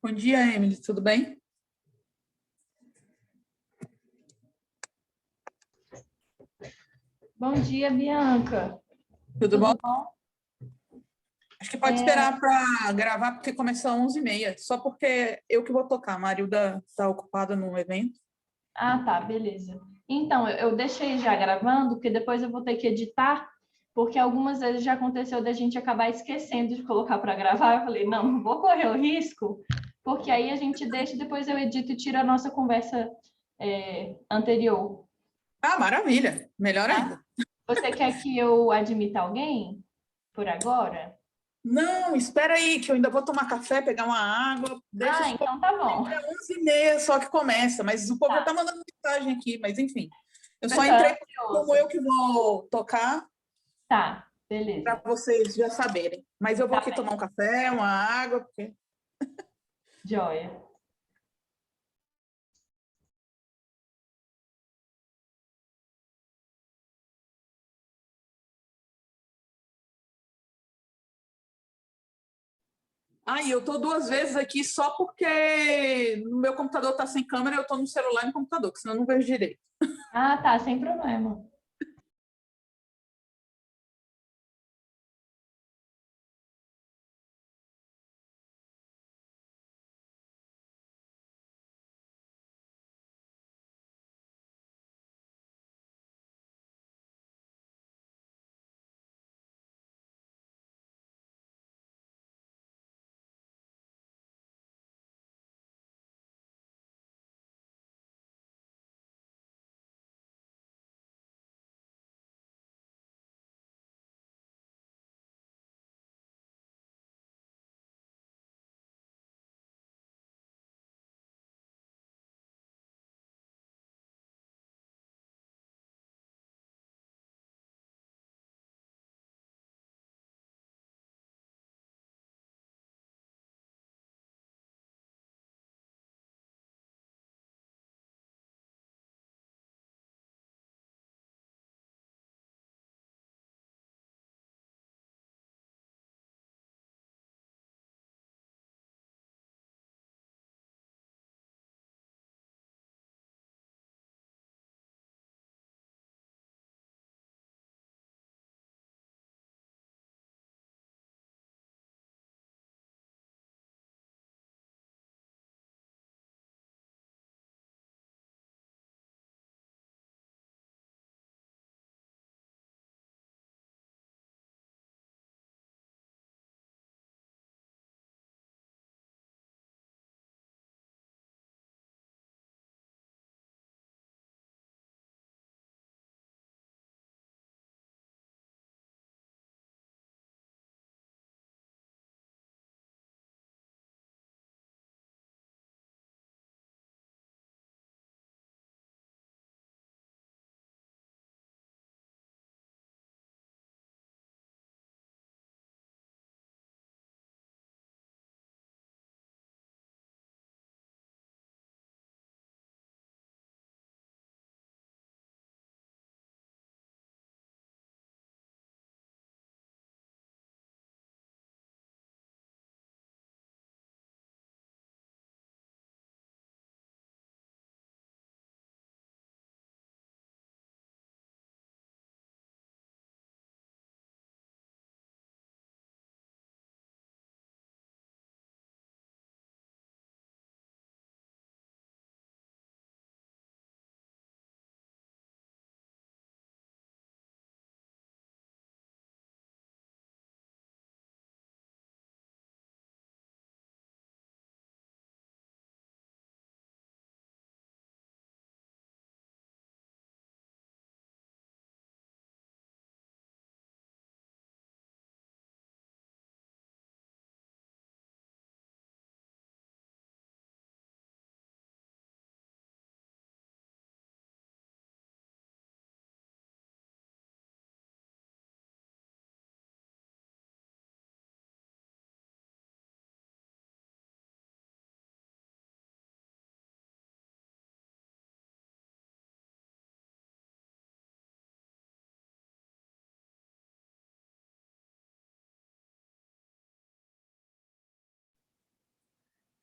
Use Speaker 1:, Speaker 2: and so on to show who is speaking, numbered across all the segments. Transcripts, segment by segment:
Speaker 1: Bom dia, Emily, tudo bem?
Speaker 2: Bom dia, Bianca.
Speaker 1: Tudo bom?
Speaker 2: Tudo bom?
Speaker 1: Acho que pode esperar para gravar, porque começa às 11h30, só porque eu que vou tocar. A Marilda está ocupada no evento.
Speaker 2: Ah, tá, beleza. Então, eu deixei já gravando, porque depois eu vou ter que editar, porque algumas vezes já aconteceu da gente acabar esquecendo de colocar para gravar. Eu falei, não vou correr o risco, porque aí a gente deixa e depois eu edito e tiro a nossa conversa anterior,
Speaker 1: Ah, maravilha! Melhor
Speaker 2: tá?
Speaker 1: ainda.
Speaker 2: Você quer que eu admita alguém por agora?
Speaker 1: Não, espera aí, que eu ainda vou tomar café, pegar uma água. Deixa
Speaker 2: Ah,
Speaker 1: esse povo
Speaker 2: então tá bom.
Speaker 1: para 11h30 só que começa, mas o povo já está
Speaker 2: Tá.
Speaker 1: mandando mensagem aqui, mas enfim. Eu
Speaker 2: O
Speaker 1: só
Speaker 2: pessoal é
Speaker 1: entrei como
Speaker 2: ansioso.
Speaker 1: eu que vou tocar,
Speaker 2: Tá,
Speaker 1: para
Speaker 2: beleza.
Speaker 1: vocês já saberem. Mas eu vou
Speaker 2: Tá
Speaker 1: aqui tomar
Speaker 2: bem.
Speaker 1: um café, uma água, porque...
Speaker 2: Joia.
Speaker 1: E eu tô duas vezes aqui só porque no meu computador tá sem câmera, eu tô no celular e no computador, que senão eu não vejo direito.
Speaker 2: Ah, tá, sem problema.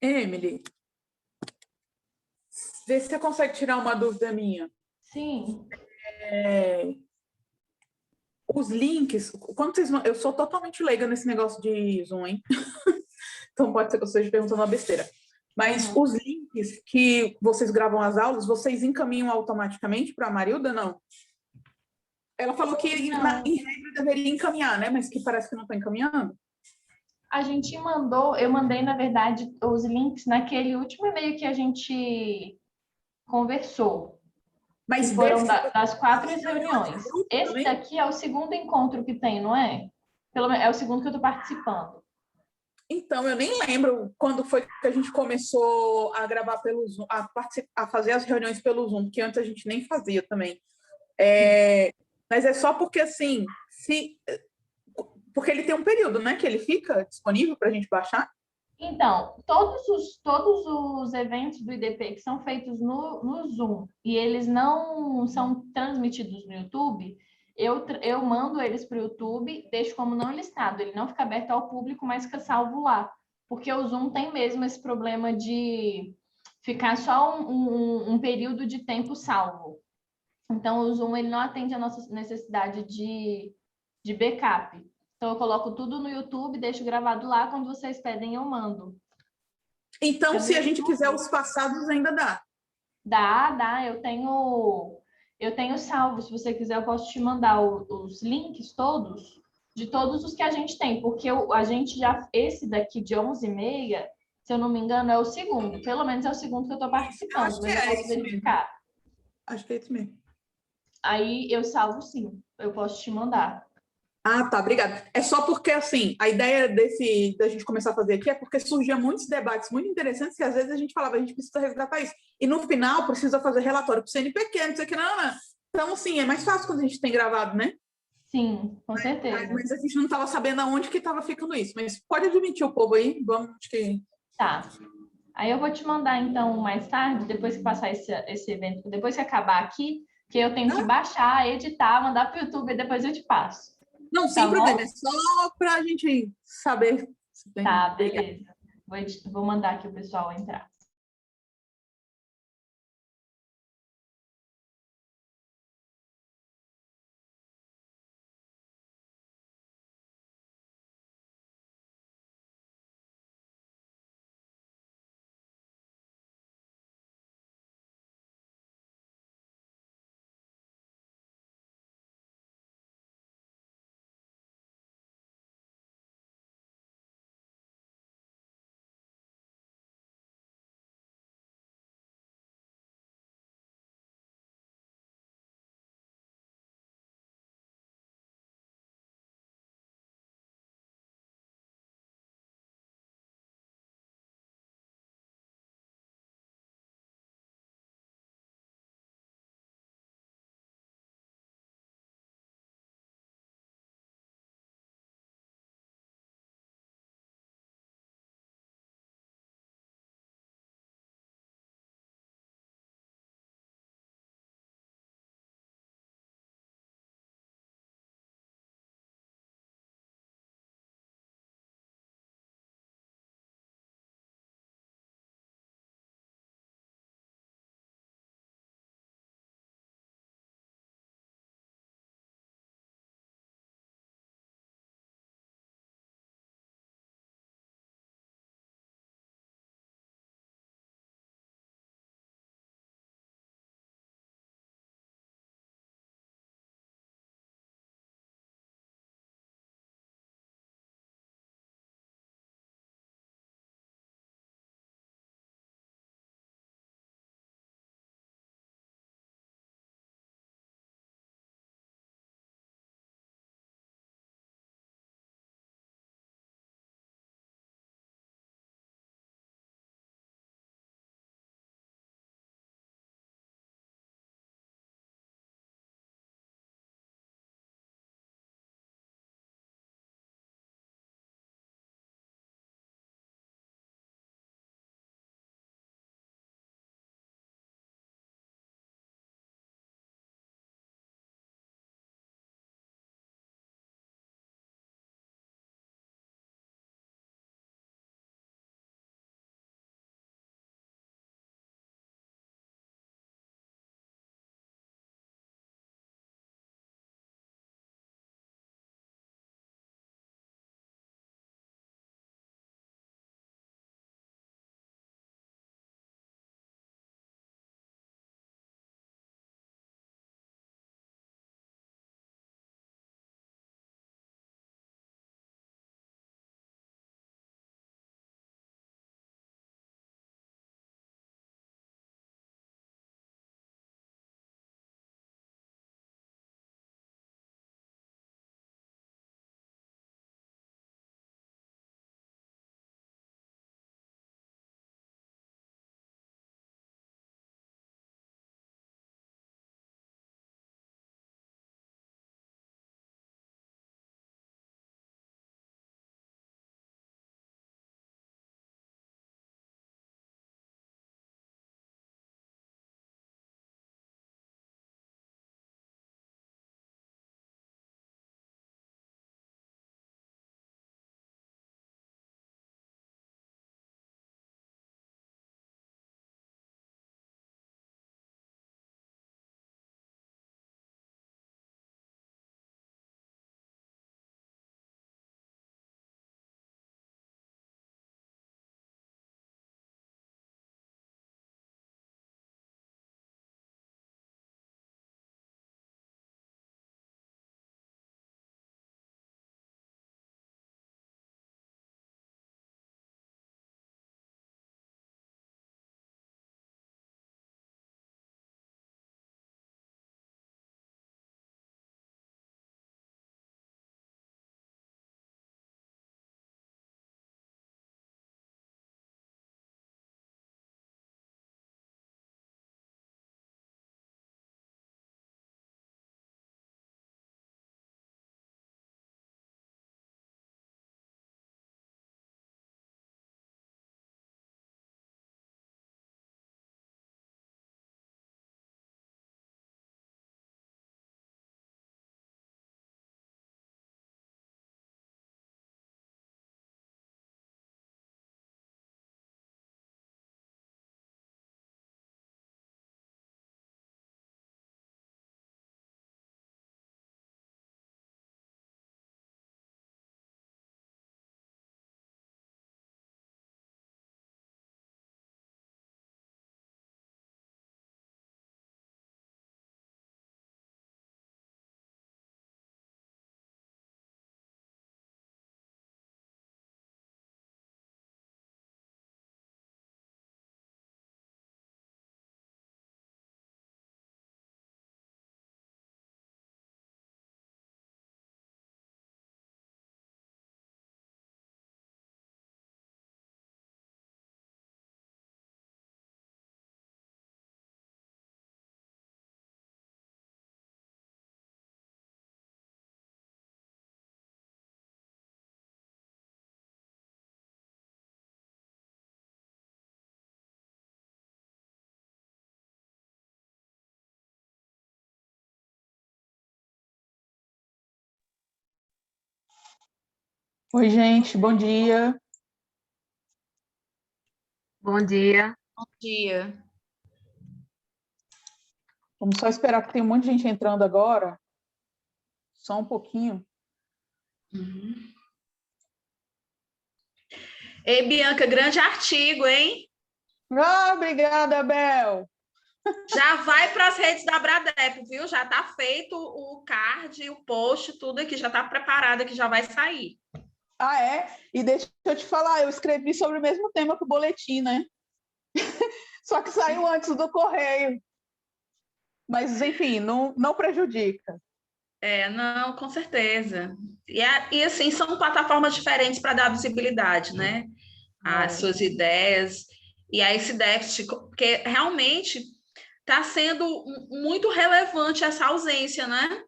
Speaker 1: Emily, vê se você consegue tirar uma dúvida minha.
Speaker 2: Sim.
Speaker 1: Os links, quando vocês, eu sou totalmente leiga nesse negócio de Zoom, hein? Então pode ser que eu esteja perguntando uma besteira. Mas os links que vocês gravam as aulas, vocês encaminham automaticamente para a Marilda, não? Ela falou que em regra deveria encaminhar, né? Mas que parece que não está encaminhando.
Speaker 2: A gente mandou, eu mandei, na verdade, os links naquele último e-mail que a gente conversou,
Speaker 1: Mas
Speaker 2: que foram
Speaker 1: desse,
Speaker 2: das 4
Speaker 1: das reuniões de
Speaker 2: reuniões.
Speaker 1: grupo
Speaker 2: Esse
Speaker 1: também?
Speaker 2: daqui é o segundo encontro que tem, não é? Pelo menos é o segundo que eu estou participando.
Speaker 1: Então, eu nem lembro quando foi que a gente começou a gravar pelo Zoom, a fazer as reuniões pelo Zoom, porque antes a gente nem fazia também. Mas é só porque, assim, porque ele tem um período, né, que ele fica disponível para a gente baixar.
Speaker 2: Então, todos os eventos do IDP que são feitos no Zoom e eles não são transmitidos no YouTube, eu mando eles para o YouTube, deixo como não listado. Ele não fica aberto ao público, mas fica salvo lá. Porque o Zoom tem mesmo esse problema de ficar só um período de tempo salvo. Então, o Zoom ele não atende a nossa necessidade de backup. Então, eu coloco tudo no YouTube, deixo gravado lá. Quando vocês pedem, eu mando.
Speaker 1: Então,
Speaker 2: É no
Speaker 1: se a gente quiser
Speaker 2: YouTube.
Speaker 1: os passados, ainda dá.
Speaker 2: Dá. Eu tenho salvo. Se você quiser, eu posso te mandar os links todos, de todos os que a gente tem. Porque a gente já, esse daqui de 11h30, se eu não me engano, é o segundo. Pelo menos é o segundo que eu estou
Speaker 1: Eu
Speaker 2: participando,
Speaker 1: acho que
Speaker 2: mas eu
Speaker 1: é
Speaker 2: posso
Speaker 1: esse mesmo.
Speaker 2: verificar.
Speaker 1: Acho que é esse mesmo.
Speaker 2: Aí eu salvo sim. Eu posso te mandar.
Speaker 1: Ah, tá, obrigada. É só porque, assim, a ideia da gente começar a fazer aqui é porque surgiam muitos debates muito interessantes que às vezes a gente falava, a gente precisa resgatar isso. E no final precisa fazer relatório para o CNPq, não sei o que, não. Então, assim, é mais fácil quando a gente tem gravado, né?
Speaker 2: Sim, com certeza.
Speaker 1: Mas a gente não estava sabendo aonde que estava ficando isso. Mas pode admitir o povo aí, vamos, acho que...
Speaker 2: Tá. Aí eu vou te mandar, então, mais tarde, depois que passar esse evento, depois que acabar aqui, que eu tenho que
Speaker 1: Ah,
Speaker 2: baixar, editar, mandar para o YouTube e depois eu te passo.
Speaker 1: não,
Speaker 2: Tá
Speaker 1: sem problema,
Speaker 2: bom?
Speaker 1: é só para a gente saber se tem.
Speaker 2: Tá,
Speaker 1: Obrigada.
Speaker 2: beleza. Vou mandar aqui o pessoal entrar.
Speaker 1: Oi, gente, bom dia.
Speaker 3: Bom dia.
Speaker 4: Bom dia.
Speaker 1: Vamos só esperar que tem um monte de gente entrando agora. Só um pouquinho.
Speaker 4: Ei, Bianca, grande artigo, hein?
Speaker 1: Ah, obrigada, Bel.
Speaker 4: Já vai para as redes da Bradep, viu? Já está feito o card, o post, tudo aqui já está preparado, que já vai sair.
Speaker 1: Ah, é? E deixa eu te falar, eu escrevi sobre o mesmo tema que o boletim, né? Só que saiu antes do correio. Mas, enfim, não prejudica.
Speaker 4: Não, com certeza. E assim, são plataformas diferentes para dar visibilidade, né? Às suas ideias e a esse déficit, porque realmente está sendo muito relevante essa ausência, né?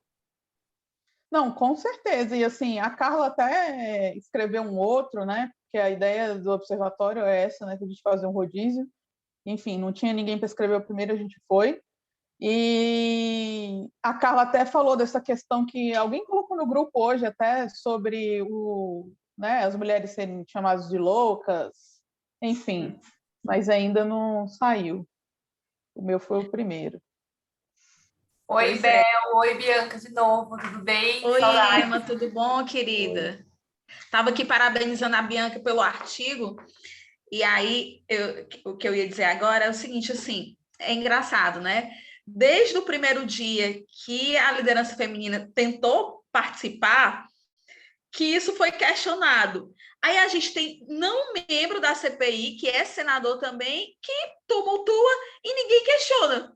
Speaker 1: Não, com certeza. E, assim, a Carla até escreveu um outro, né? Porque a ideia do observatório é essa, né? Que a gente fazer um rodízio. Enfim, não tinha ninguém para escrever o primeiro, a gente foi. E a Carla até falou dessa questão que alguém colocou no grupo hoje até sobre as mulheres serem chamadas de loucas, enfim, mas ainda não saiu. O meu foi o primeiro.
Speaker 3: Oi, Bel. Oi, Bianca, de novo. Tudo bem?
Speaker 4: Oi,
Speaker 3: Saudades.
Speaker 4: Emma, tudo bom, querida? Estava aqui parabenizando a Bianca pelo artigo, e aí o que eu ia dizer agora é o seguinte, assim, é engraçado, né? Desde o primeiro dia que a liderança feminina tentou participar, que isso foi questionado. Aí a gente tem não membro da CPI, que é senador também, que tumultua e ninguém questiona.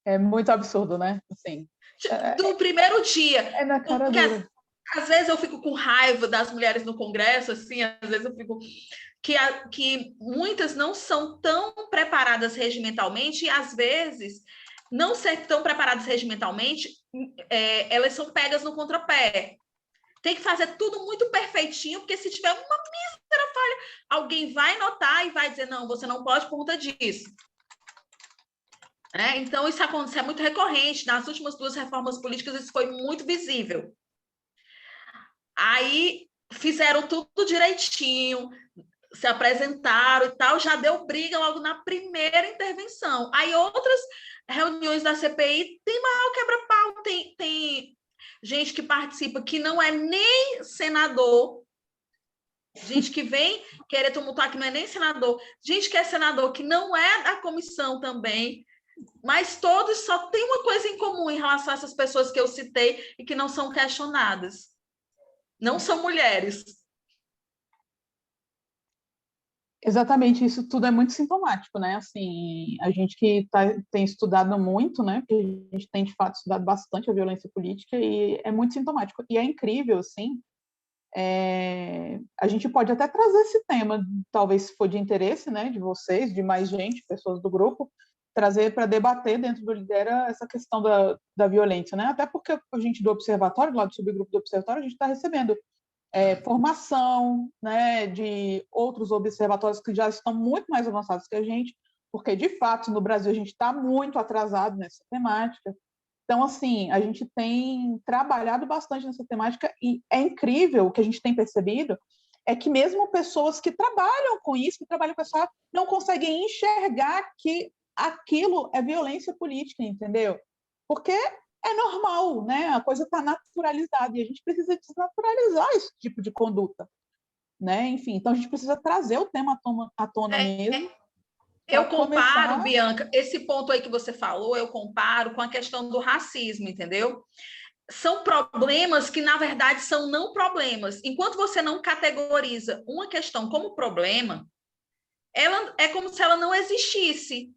Speaker 1: É muito absurdo, né? Assim,
Speaker 4: Do primeiro dia.
Speaker 1: é na cara dura.
Speaker 4: Às vezes eu fico com raiva das mulheres no Congresso, assim, às vezes eu fico que muitas não são tão preparadas regimentalmente e às vezes não ser tão preparadas regimentalmente, elas são pegas no contrapé. Tem que fazer tudo muito perfeitinho, porque se tiver uma mísera falha, alguém vai notar e vai dizer, não, você não pode por conta disso. Então, isso acontece, é muito recorrente. Nas últimas 2 reformas políticas, isso foi muito visível. Aí, fizeram tudo direitinho, se apresentaram e tal, já deu briga logo na primeira intervenção. Aí, outras reuniões da CPI, tem maior quebra-pau, tem gente que participa que não é nem senador, gente que vem querer tumultuar que não é nem senador, gente que é senador que não é da comissão também, mas todos só têm uma coisa em comum em relação a essas pessoas que eu citei e que não são questionadas. Não são mulheres.
Speaker 1: Exatamente, isso tudo é muito sintomático, né? Assim, a gente que tem estudado muito, né? Porque a gente tem, de fato, estudado bastante a violência política e é muito sintomático. E é incrível, assim, a gente pode até trazer esse tema, talvez se for de interesse, né, de vocês, de mais gente, pessoas do grupo, trazer para debater dentro do Lidera essa questão da violência, né? Até porque a gente do observatório, lá do subgrupo do observatório, a gente está recebendo formação, né, de outros observatórios que já estão muito mais avançados que a gente, porque, de fato, no Brasil a gente está muito atrasado nessa temática. Então, assim, a gente tem trabalhado bastante nessa temática e é incrível o que a gente tem percebido é que mesmo pessoas que trabalham com isso, que trabalham com essa, não conseguem enxergar que aquilo é violência política, entendeu? Porque é normal, né? A coisa está naturalizada e a gente precisa desnaturalizar esse tipo de conduta, né? Enfim, então a gente precisa trazer o tema à tona mesmo.
Speaker 4: Eu comparo, Bianca, esse ponto aí que você falou, eu comparo com a questão do racismo, entendeu? São problemas que, na verdade, são não problemas. Enquanto você não categoriza uma questão como problema, ela é como se ela não existisse.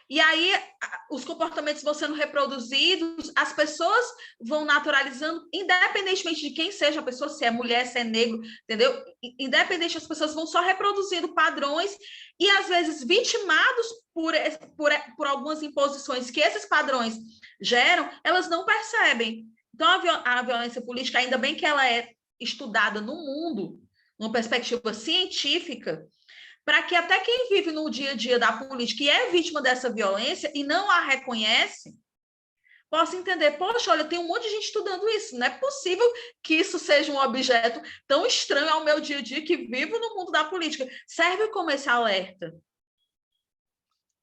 Speaker 4: E aí, os comportamentos vão sendo reproduzidos, as pessoas vão naturalizando, independentemente de quem seja a pessoa, se é mulher, se é negro, entendeu? Independente, as pessoas vão só reproduzindo padrões e, às vezes, vitimados por algumas imposições que esses padrões geram, elas não percebem. Então, a violência política, ainda bem que ela é estudada no mundo, numa perspectiva científica, para que até quem vive no dia a dia da política e é vítima dessa violência e não a reconhece, possa entender, poxa, olha, tem um monte de gente estudando isso, não é possível que isso seja um objeto tão estranho ao meu dia a dia que vivo no mundo da política. Serve como esse alerta.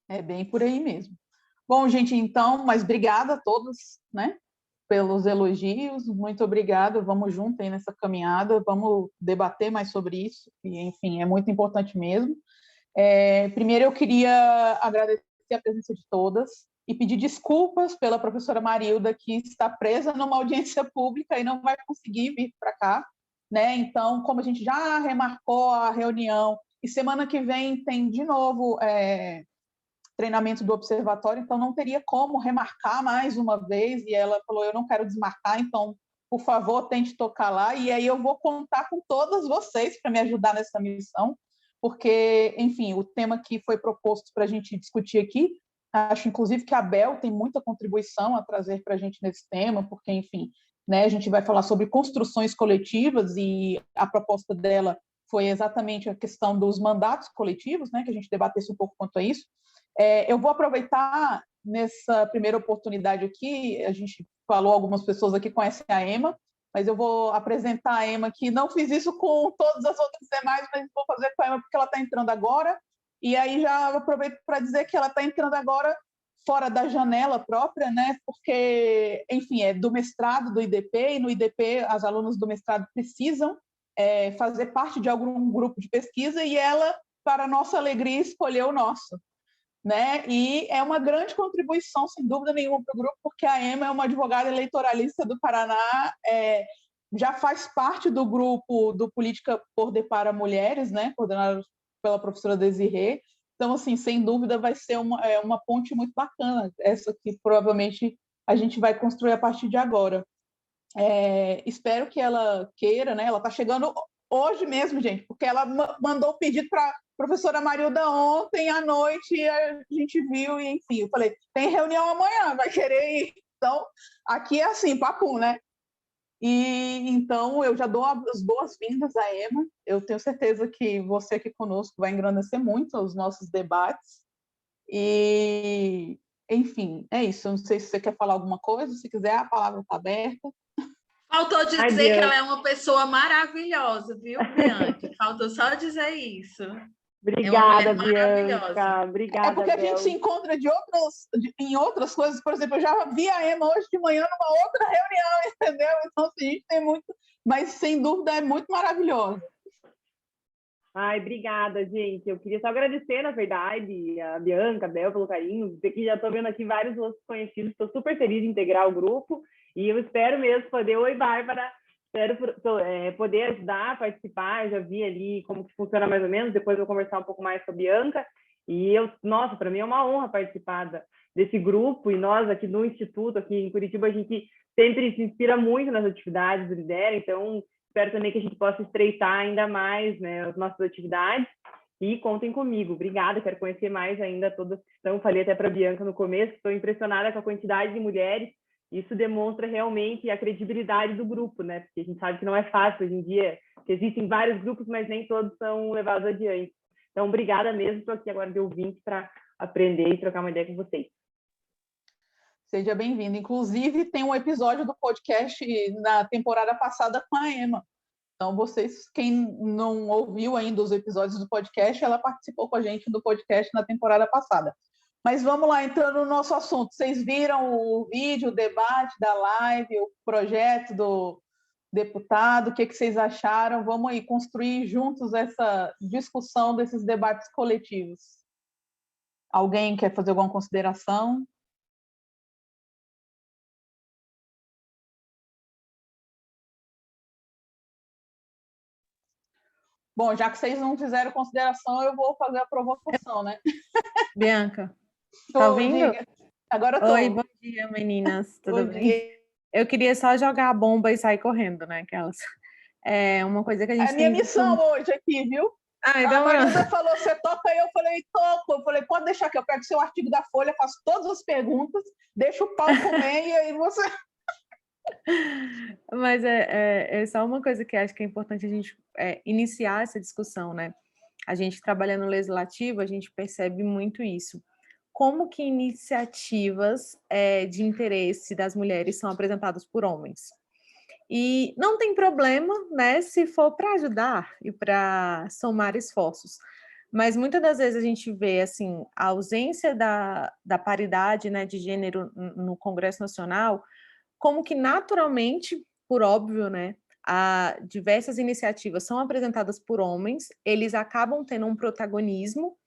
Speaker 1: É bem por aí mesmo. Bom, gente, então, mas obrigada a todos, né, pelos elogios, muito obrigada, vamos juntos aí nessa caminhada, vamos debater mais sobre isso, e, enfim, é muito importante mesmo. Primeiro eu queria agradecer a presença de todas e pedir desculpas pela professora Marilda, que está presa numa audiência pública e não vai conseguir vir para cá, né? Então, como a gente já remarcou a reunião, e semana que vem tem de novo treinamento do observatório, então não teria como remarcar mais uma vez, e ela falou, eu não quero desmarcar, então, por favor, tente tocar lá, e aí eu vou contar com todas vocês para me ajudar nessa missão, porque, enfim, o tema que foi proposto para a gente discutir aqui, acho, inclusive, que a Bel tem muita contribuição a trazer para a gente nesse tema, porque, enfim, né, a gente vai falar sobre construções coletivas, e a proposta dela foi exatamente a questão dos mandatos coletivos, né, que a gente debatesse um pouco quanto a isso. Eu vou aproveitar nessa primeira oportunidade aqui, a gente falou, algumas pessoas aqui conhecem a Emma, mas eu vou apresentar a Emma, que não fiz isso com todas as outras demais, mas vou fazer com a Emma porque ela está entrando agora, e aí já aproveito para dizer que ela está entrando agora fora da janela própria, né? Porque, enfim, é do mestrado do IDP, e no IDP as alunas do mestrado precisam fazer parte de algum grupo de pesquisa, e ela, para nossa alegria, escolheu o nosso. Né? E é uma grande contribuição, sem dúvida nenhuma, para o grupo, porque a Emma é uma advogada eleitoralista do Paraná, já faz parte do grupo do Política por de para Mulheres, né? Coordenado pela professora Desirê. Então, assim, sem dúvida vai ser uma ponte muito bacana, essa que provavelmente a gente vai construir a partir de agora. Espero que ela queira, né? Ela está chegando hoje mesmo, gente, porque ela mandou o pedido para professora Marilda ontem à noite, e a gente viu, e enfim, eu falei, tem reunião amanhã, vai querer ir? Então, aqui é assim, papum, né? E então eu já dou as boas-vindas à Emma, eu tenho certeza que você aqui conosco vai engrandecer muito os nossos debates, e enfim, é isso, eu não sei se você quer falar alguma coisa, se quiser, a palavra está aberta.
Speaker 4: Faltou dizer que ela é uma pessoa maravilhosa, viu, Bianca? Faltou só dizer isso.
Speaker 5: Obrigada, Bianca. Obrigada,
Speaker 1: porque a gente se encontra em outras coisas. Por exemplo, eu já vi a Emma hoje de manhã numa outra reunião, entendeu? Então, assim, a gente tem muito... Mas, sem dúvida, é muito maravilhoso.
Speaker 5: Ai, obrigada, gente. Eu queria só agradecer, na verdade, a Bianca, a Bel, pelo carinho. Que já estou vendo aqui vários outros conhecidos. Estou super feliz de integrar o grupo. E eu espero mesmo poder... Oi, Bárbara. Espero poder ajudar a participar. Eu já vi ali como que funciona mais ou menos. Depois eu vou conversar um pouco mais com a Bianca. E nossa, para mim é uma honra participar desse grupo. E nós aqui no Instituto, aqui em Curitiba, a gente sempre se inspira muito nas atividades do Lidera. Então, espero também que a gente possa estreitar ainda mais, né, as nossas atividades. E contem comigo. Obrigada, quero conhecer mais ainda todas que estão. Falei até para a Bianca no começo, estou impressionada com a quantidade de mulheres. Isso demonstra realmente a credibilidade do grupo, né? Porque a gente sabe que não é fácil hoje em dia, que existem vários grupos, mas nem todos são levados adiante. Então, obrigada mesmo, estou aqui agora de ouvinte para aprender e trocar uma ideia com vocês.
Speaker 1: Seja bem-vindo. Inclusive, tem um episódio do podcast na temporada passada com a Emma. Então, vocês, quem não ouviu ainda os episódios do podcast, ela participou com a gente do podcast na temporada passada. Mas vamos lá, entrando no nosso assunto. Vocês viram o vídeo, o debate da live, o projeto do deputado, o que vocês acharam? Vamos aí construir juntos essa discussão desses debates coletivos. Alguém quer fazer alguma consideração? Bom, já que vocês não fizeram consideração, eu vou fazer a provocação, né?
Speaker 6: Bianca, tá ouvindo?
Speaker 1: Agora eu tô.
Speaker 6: Oi, bom dia, meninas. Tudo bem? Eu queria só jogar a bomba e sair correndo, né? Aquelas. É uma coisa que a gente
Speaker 1: É a minha missão hoje aqui, viu?
Speaker 6: Então,
Speaker 1: a Marilda falou, você toca aí? Eu falei, toco. Eu falei, pode deixar que eu pego seu artigo da Folha, faço todas as perguntas, deixo o pau comer e aí você...
Speaker 6: Mas é só uma coisa que acho que é importante a gente iniciar essa discussão, né? A gente trabalhando no legislativo, a gente percebe muito isso. como que iniciativas de interesse das mulheres são apresentadas por homens. E não tem problema, né, se for para ajudar e para somar esforços. Mas muitas das vezes a gente vê assim, a ausência da paridade, né, de gênero no Congresso Nacional, como que naturalmente, por óbvio, né, diversas iniciativas são apresentadas por homens, eles acabam tendo um protagonismo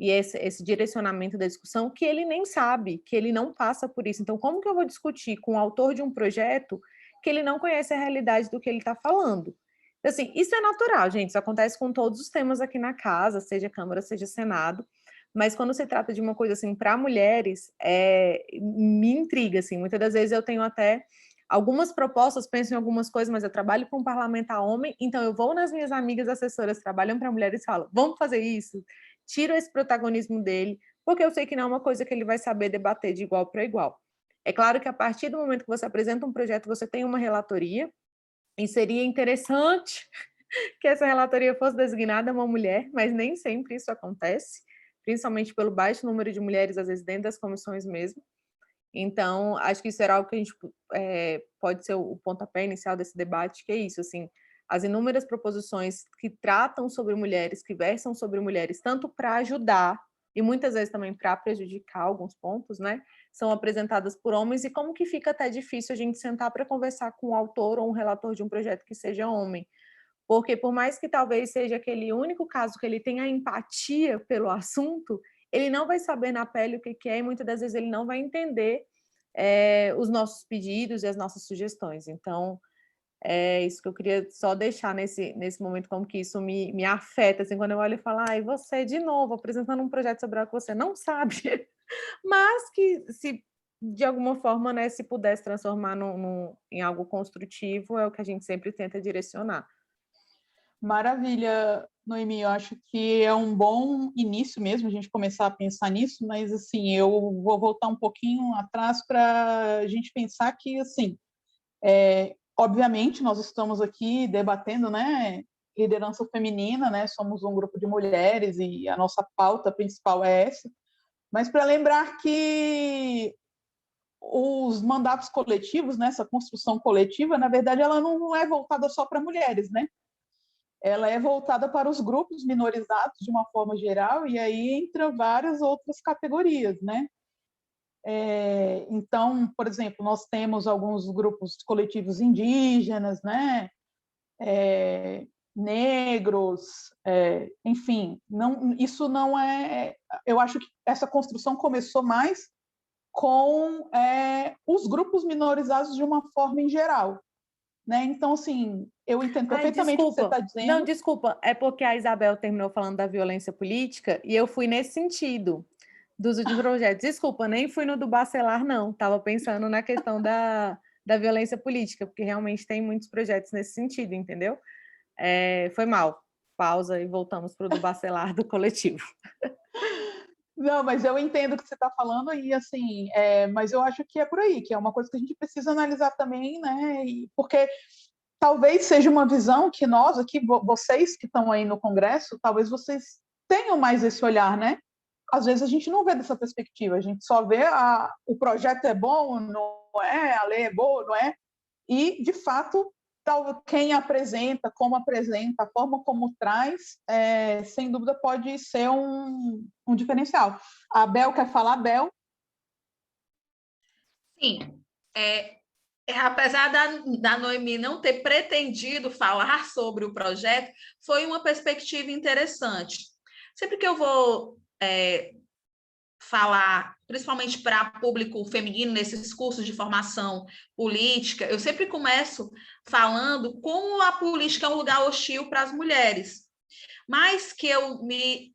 Speaker 6: e esse direcionamento da discussão que ele nem sabe, que ele não passa por isso. Então, como que eu vou discutir com o autor de um projeto que ele não conhece a realidade do que ele está falando? Assim, isso é natural, gente, isso acontece com todos os temas aqui na casa, seja Câmara, seja Senado, mas quando se trata de uma coisa assim para mulheres, me intriga, assim, muitas das vezes eu tenho até algumas propostas, penso em algumas coisas, mas eu trabalho com um parlamentar homem, então eu vou nas minhas amigas assessoras que trabalham para mulheres e falo, vamos fazer isso? Tiro esse protagonismo dele, porque eu sei que não é uma coisa que ele vai saber debater de igual para igual. É claro que a partir do momento que você apresenta um projeto, você tem uma relatoria, e seria interessante que essa relatoria fosse designada uma mulher, mas nem sempre isso acontece, principalmente pelo baixo número de mulheres, às vezes dentro das comissões mesmo. Então, acho que isso era algo que a gente pode ser o pontapé inicial desse debate, que é isso, assim, as inúmeras proposições que tratam sobre mulheres, que versam sobre mulheres, tanto para ajudar e muitas vezes também para prejudicar alguns pontos, né, são apresentadas por homens, e como que fica até difícil a gente sentar para conversar com o autor ou um relator de um projeto que seja homem, porque por mais que talvez seja aquele único caso que ele tenha empatia pelo assunto, ele não vai saber na pele o que é, e muitas das vezes ele não vai entender os nossos pedidos e as nossas sugestões. Então, é isso que eu queria só deixar nesse momento, como que isso me afeta, assim, quando eu olho e falo, ai, você de novo apresentando um projeto sobre algo que você não sabe, mas que se de alguma forma, né, se pudesse transformar em algo construtivo, é o que a gente sempre tenta direcionar.
Speaker 1: Maravilha, Noemi, eu acho que é um bom início mesmo a gente começar a pensar nisso, mas assim, eu vou voltar um pouquinho atrás para a gente pensar que, assim, obviamente nós estamos aqui debatendo, né, liderança feminina, né, somos um grupo de mulheres e a nossa pauta principal é essa, mas para lembrar que os mandatos coletivos, né, essa construção coletiva, na verdade, ela não é voltada só para mulheres, né? Ela é voltada para os grupos minorizados de uma forma geral, e aí entra várias outras categorias, né? Então, por exemplo, nós temos alguns grupos coletivos indígenas, né? Negros, enfim, isso não é... Eu acho que essa construção começou mais com os grupos minorizados de uma forma em geral. Né? Então, assim, eu entendo perfeitamente o que você está dizendo.
Speaker 6: Não, desculpa, é porque a Isabel terminou falando da violência política e eu fui nesse sentido dos últimos projetos. Desculpa, nem fui no do Bacelar, não. Estava pensando na questão da violência política, porque realmente tem muitos projetos nesse sentido, entendeu? Foi mal. Pausa e voltamos para o do Bacelar do coletivo.
Speaker 1: Não, mas eu entendo o que você está falando e, assim, mas eu acho que é por aí, que é uma coisa que a gente precisa analisar também, né? Porque talvez seja uma visão que nós aqui, vocês que estão aí no Congresso, talvez vocês tenham mais esse olhar, né? Às vezes a gente não vê dessa perspectiva, a gente só vê o projeto é bom, não é, a lei é boa, não é? E, de fato, quem apresenta, como apresenta, a forma como traz, sem dúvida pode ser um diferencial. A Bel quer falar, Bel?
Speaker 4: Sim, apesar da Noemi não ter pretendido falar sobre o projeto, foi uma perspectiva interessante. Sempre que eu vou falar, principalmente para público feminino, nesses cursos de formação política, eu sempre começo falando como a política é um lugar hostil para as mulheres, mas que eu me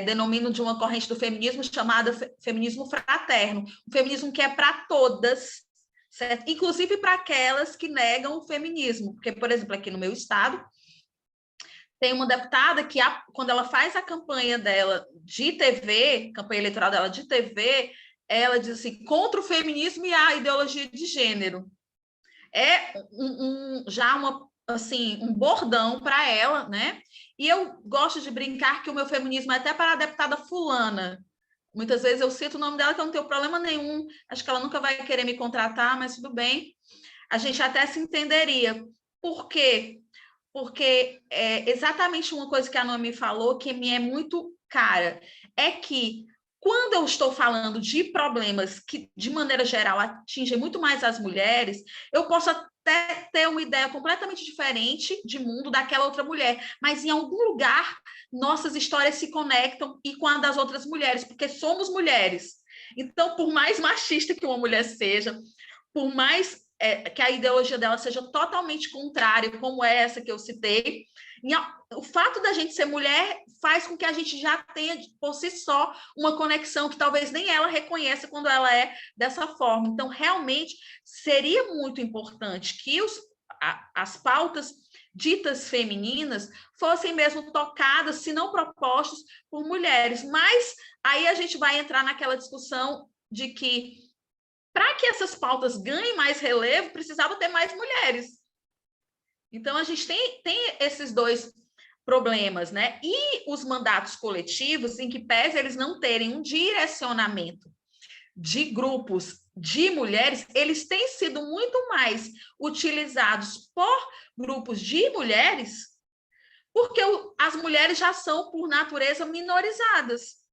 Speaker 4: denomino de uma corrente do feminismo chamada feminismo fraterno, um feminismo que é para todas, certo? Inclusive para aquelas que negam o feminismo, porque, por exemplo, aqui no meu estado, tem uma deputada que, quando ela faz a campanha dela de TV, campanha eleitoral dela de TV, ela diz assim, contra o feminismo e a ideologia de gênero. Já um bordão para ela, né? E eu gosto de brincar que o meu feminismo é até para a deputada fulana, Muitas vezes eu cito o nome dela, que eu não tenho problema nenhum, acho que ela nunca vai querer me contratar, mas tudo bem. A gente até se entenderia. Por quê? Porque é exatamente uma coisa que a Noemi falou, que me é muito cara, é que quando eu estou falando de problemas que, de maneira geral, atingem muito mais as mulheres, eu posso até ter uma ideia completamente diferente de mundo daquela outra mulher, mas em algum lugar nossas histórias se conectam e com a das outras mulheres, porque somos mulheres. Então, por mais machista que uma mulher seja, por mais que a ideologia dela seja totalmente contrária, como essa que eu citei, o fato da gente ser mulher faz com que a gente já tenha, por si só, uma conexão que talvez nem ela reconheça quando ela é dessa forma. Então, realmente, seria muito importante que as pautas ditas femininas fossem mesmo tocadas, se não propostas, por mulheres. Mas aí a gente vai entrar naquela discussão de que, para que essas pautas ganhem mais relevo, precisava ter mais mulheres. Então, a gente tem esses dois problemas, né? E os mandatos coletivos, em que pese eles não terem um direcionamento de grupos de mulheres, eles têm sido muito mais utilizados por grupos de mulheres, porque as mulheres já são, por natureza, minorizadas.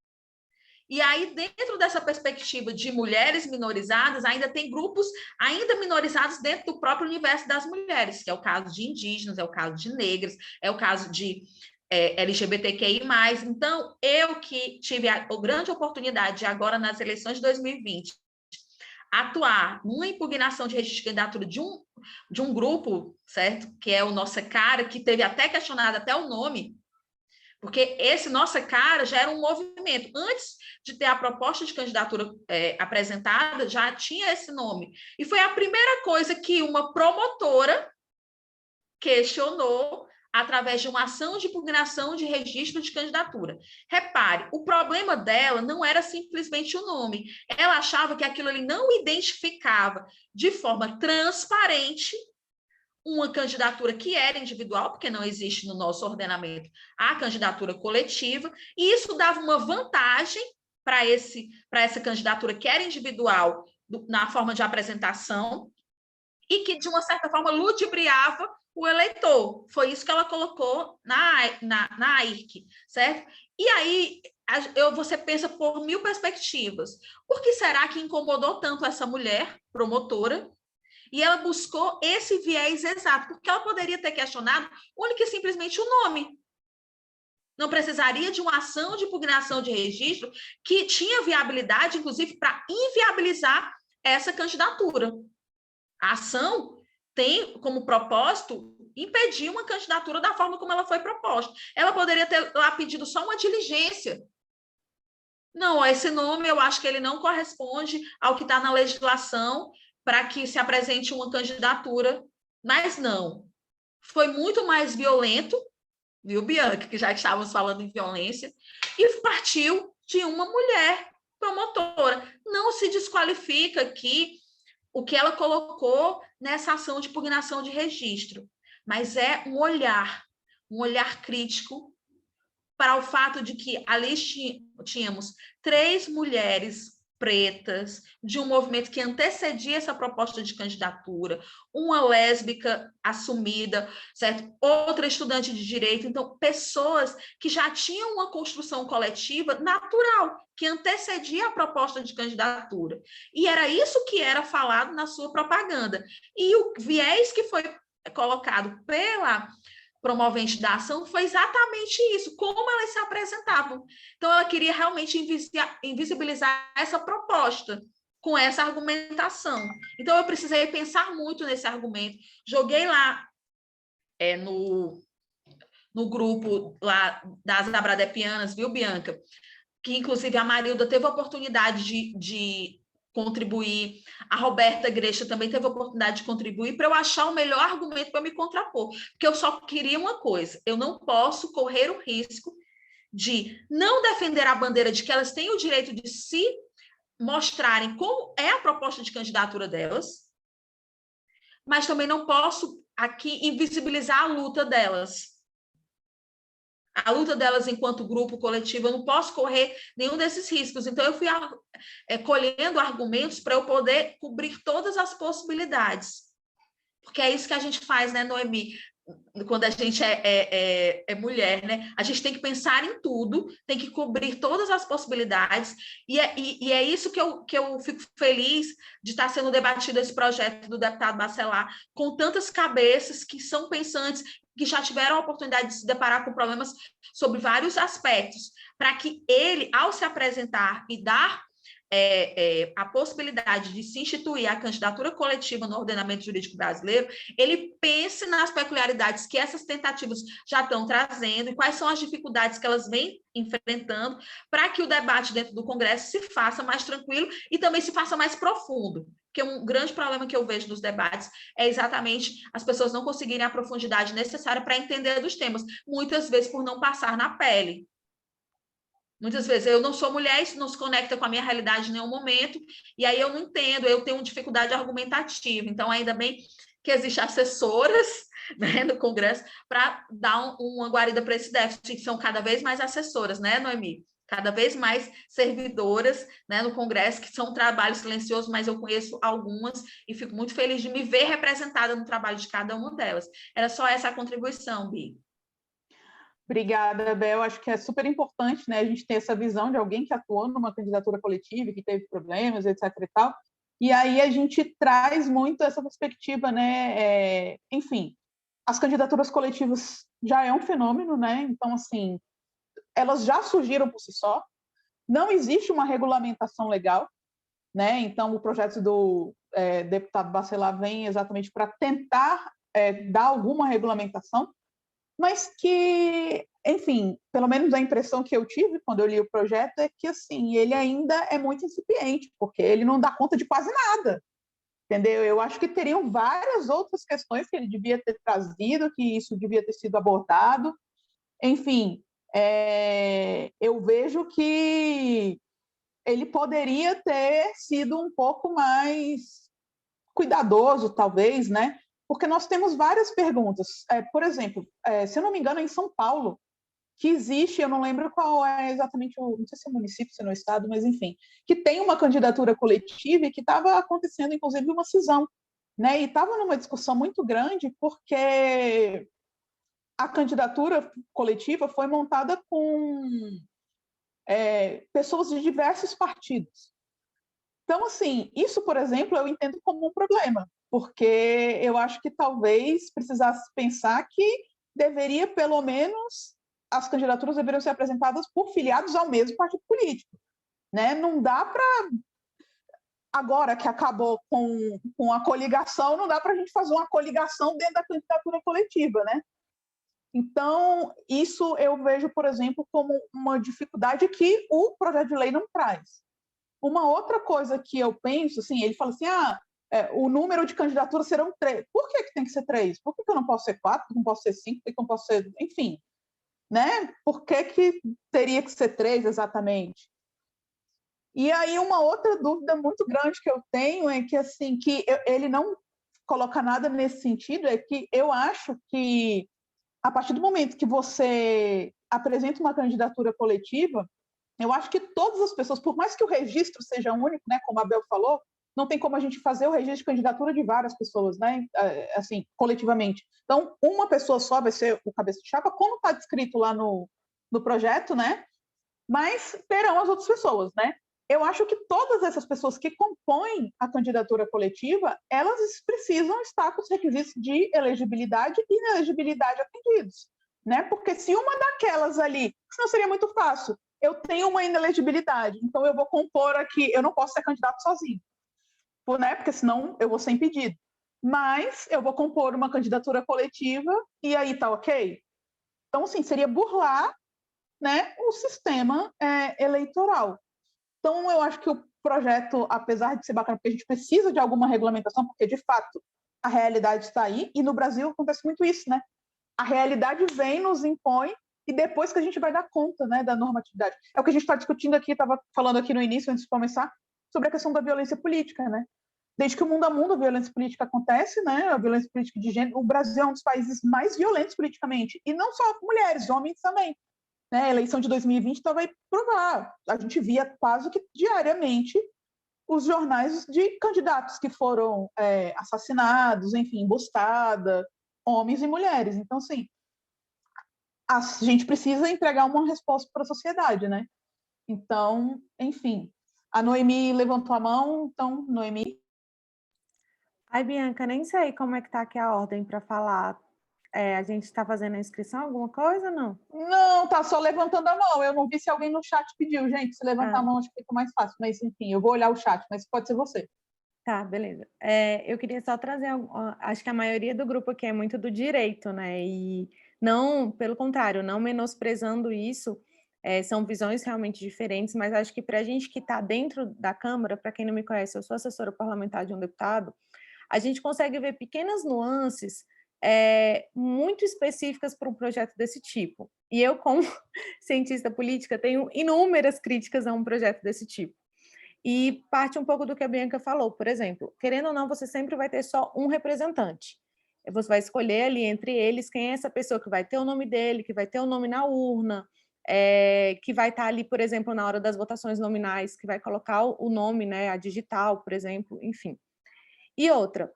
Speaker 4: E aí, dentro dessa perspectiva de mulheres minorizadas, ainda tem grupos ainda minorizados dentro do próprio universo das mulheres, que é o caso de indígenas, é o caso de negras, é o caso de LGBTQI+. Então, eu que tive a grande oportunidade de, agora nas eleições de 2020, atuar numa impugnação de registro de candidatura de um grupo, certo? Que é o Nossa Cara, que teve até questionado até o nome, porque esse Nossa Cara já era um movimento. Antes de ter a proposta de candidatura apresentada, já tinha esse nome. E foi a primeira coisa que uma promotora questionou através de uma ação de impugnação de registro de candidatura. Repare, o problema dela não era simplesmente o nome. Ela achava que aquilo ali não identificava de forma transparente uma candidatura que era individual, porque não existe no nosso ordenamento a candidatura coletiva, e isso dava uma vantagem para essa candidatura que era individual na forma de apresentação, e que, de uma certa forma, ludibriava o eleitor. Foi isso que ela colocou na AIRC, certo? E aí, você pensa por 1000 perspectivas. Por que será que incomodou tanto essa mulher promotora? E ela buscou esse viés exato, porque ela poderia ter questionado única e simplesmente o nome. Não precisaria de uma ação de impugnação de registro que tinha viabilidade, inclusive, para inviabilizar essa candidatura. A ação tem como propósito impedir uma candidatura da forma como ela foi proposta. Ela poderia ter lá pedido só uma diligência. Não, esse nome eu acho que ele não corresponde ao que está na legislação para que se apresente uma candidatura, mas não. Foi muito mais violento, viu, Bianca, que já estávamos falando em violência, e partiu de uma mulher promotora. Não se desqualifica aqui o que ela colocou nessa ação de impugnação de registro, mas é um olhar crítico para o fato de que ali tínhamos 3 mulheres pretas, de um movimento que antecedia essa proposta de candidatura, uma lésbica assumida, certo? Outra estudante de direito, então, pessoas que já tinham uma construção coletiva natural, que antecedia a proposta de candidatura. E era isso que era falado na sua propaganda. E o viés que foi colocado pela promovente da ação foi exatamente isso, como elas se apresentavam. Então, ela queria realmente invisibilizar essa proposta com essa argumentação. Então, eu precisei pensar muito nesse argumento. Joguei lá no grupo lá das Abradepianas, viu, Bianca? Que, inclusive, a Marilda teve a oportunidade de contribuir, a Roberta Grecha também teve a oportunidade de contribuir para eu achar o melhor argumento para me contrapor, porque eu só queria uma coisa: eu não posso correr o risco de não defender a bandeira de que elas têm o direito de se mostrarem como é a proposta de candidatura delas, mas também não posso aqui invisibilizar a luta delas. A luta delas enquanto grupo coletivo, eu não posso correr nenhum desses riscos. Então, eu fui colhendo argumentos para eu poder cobrir todas as possibilidades. Porque é isso que a gente faz, né, Noemi? Quando a gente é mulher, né? A gente tem que pensar em tudo, tem que cobrir todas as possibilidades, e é isso que eu fico feliz de estar sendo debatido esse projeto do deputado Bacelar, com tantas cabeças que são pensantes, que já tiveram a oportunidade de se deparar com problemas sobre vários aspectos, para que ele, ao se apresentar e dar a possibilidade de se instituir a candidatura coletiva no ordenamento jurídico brasileiro, ele pense nas peculiaridades que essas tentativas já estão trazendo e quais são as dificuldades que elas vêm enfrentando, para que o debate dentro do Congresso se faça mais tranquilo e também se faça mais profundo. Porque um grande problema que eu vejo nos debates é exatamente as pessoas não conseguirem a profundidade necessária para entender dos temas, muitas vezes por não passar na pele. Muitas vezes eu não sou mulher, isso não se conecta com a minha realidade em nenhum momento, e aí eu não entendo, eu tenho dificuldade argumentativa. Então, ainda bem que existem assessoras, né, no Congresso para dar uma guarida para esse déficit, que são cada vez mais assessoras, né, Noemi? Cada vez mais servidoras, né, no Congresso, que são um trabalho silencioso, mas eu conheço algumas e fico muito feliz de me ver representada no trabalho de cada uma delas. Era só essa a contribuição, Bi.
Speaker 1: Obrigada, Bel. Acho que é super importante, né, a gente ter essa visão de alguém que atuou numa candidatura coletiva, que teve problemas, etc. e tal. E aí a gente traz muito essa perspectiva, né? Enfim, as candidaturas coletivas já é um fenômeno, né? Então, assim, elas já surgiram por si só. Não existe uma regulamentação legal, né? Então, o projeto do deputado Bacelar vem exatamente para tentar dar alguma regulamentação, mas que, enfim, pelo menos a impressão que eu tive quando eu li o projeto é que, assim, ele ainda é muito incipiente, porque ele não dá conta de quase nada, entendeu? Eu acho que teriam várias outras questões que ele devia ter trazido, que isso devia ter sido abordado. Enfim, eu vejo que ele poderia ter sido um pouco mais cuidadoso, talvez, né? Porque nós temos várias perguntas. Por exemplo, se eu não me engano, é em São Paulo, que existe, eu não lembro qual é exatamente, não sei se é o município, se é no estado, mas enfim, que tem uma candidatura coletiva e que estava acontecendo, inclusive, uma cisão, né? E estava numa discussão muito grande, porque a candidatura coletiva foi montada com pessoas de diversos partidos. Então, assim, isso, por exemplo, eu entendo como um problema, porque eu acho que talvez precisasse pensar que deveria, pelo menos, as candidaturas deveriam ser apresentadas por filiados ao mesmo partido político, né? Não dá para, agora que acabou com a coligação, não dá para a gente fazer uma coligação dentro da candidatura coletiva, né? Então, isso eu vejo, por exemplo, como uma dificuldade que o projeto de lei não traz. Uma outra coisa que eu penso, assim, ele fala assim, o número de candidaturas serão 3. Por que tem que ser 3? Por que eu não posso ser 4? Por que não posso ser 5? Por que eu não posso ser... Enfim, né? Por que teria que ser 3 exatamente? E aí uma outra dúvida muito grande que eu tenho é que, assim, que ele não coloca nada nesse sentido, é que eu acho que a partir do momento que você apresenta uma candidatura coletiva, eu acho que todas as pessoas, por mais que o registro seja único, né, como a Bel falou, não tem como a gente fazer o registro de candidatura de várias pessoas, né, assim, coletivamente. Então, uma pessoa só vai ser o cabeça de chapa, como está descrito lá no projeto, né, mas terão as outras pessoas, né. Eu acho que todas essas pessoas que compõem a candidatura coletiva, elas precisam estar com os requisitos de elegibilidade e inelegibilidade atendidos, né, porque se uma daquelas ali, senão seria muito fácil, eu tenho uma inelegibilidade, então eu vou compor aqui, eu não posso ser candidato sozinho, né? Porque senão eu vou ser impedido. Mas eu vou compor uma candidatura coletiva e aí tá ok? Então, assim, seria burlar, né, o sistema eleitoral. Então, eu acho que o projeto, apesar de ser bacana, porque a gente precisa de alguma regulamentação, porque, de fato, a realidade está aí, e no Brasil acontece muito isso, né? A realidade vem, nos impõe, e depois que a gente vai dar conta, né, da normatividade. É o que a gente está discutindo aqui, estava falando aqui no início, antes de começar, sobre a questão da violência política, né? desde que o mundo é mundo, a violência política acontece, né? A violência política de gênero. O Brasil é um dos países mais violentos politicamente, e não só mulheres, homens também. Né? A eleição de 2020 vai provar. A gente via quase que diariamente os jornais de candidatos que foram assassinados, enfim, emboscada, homens e mulheres. Então, assim, a gente precisa entregar uma resposta para a sociedade, né? Então, enfim, a Noemi levantou a mão, então, Noemi.
Speaker 6: Ai, Bianca, nem sei como é que tá aqui a ordem para falar. A gente está fazendo a inscrição, alguma coisa, não?
Speaker 1: Não, tá só levantando a mão. Eu não vi se alguém no chat pediu, gente. Se levantar a mão, acho que fica mais fácil. Mas, enfim, eu vou olhar o chat, mas pode ser você.
Speaker 6: Tá, beleza. Eu queria só trazer, acho que a maioria do grupo aqui é muito do direito, né? E não, pelo contrário, não menosprezando isso, são visões realmente diferentes, mas acho que para a gente que está dentro da Câmara, para quem não me conhece, eu sou assessora parlamentar de um deputado, a gente consegue ver pequenas nuances muito específicas para um projeto desse tipo. E eu, como cientista política, tenho inúmeras críticas a um projeto desse tipo. E parte um pouco do que a Bianca falou, por exemplo, querendo ou não, você sempre vai ter só um representante. Você vai escolher ali entre eles quem é essa pessoa que vai ter o nome dele, que vai ter o nome na urna, que vai estar ali, por exemplo, na hora das votações nominais, que vai colocar o nome, né, a digital, por exemplo, enfim. E outra,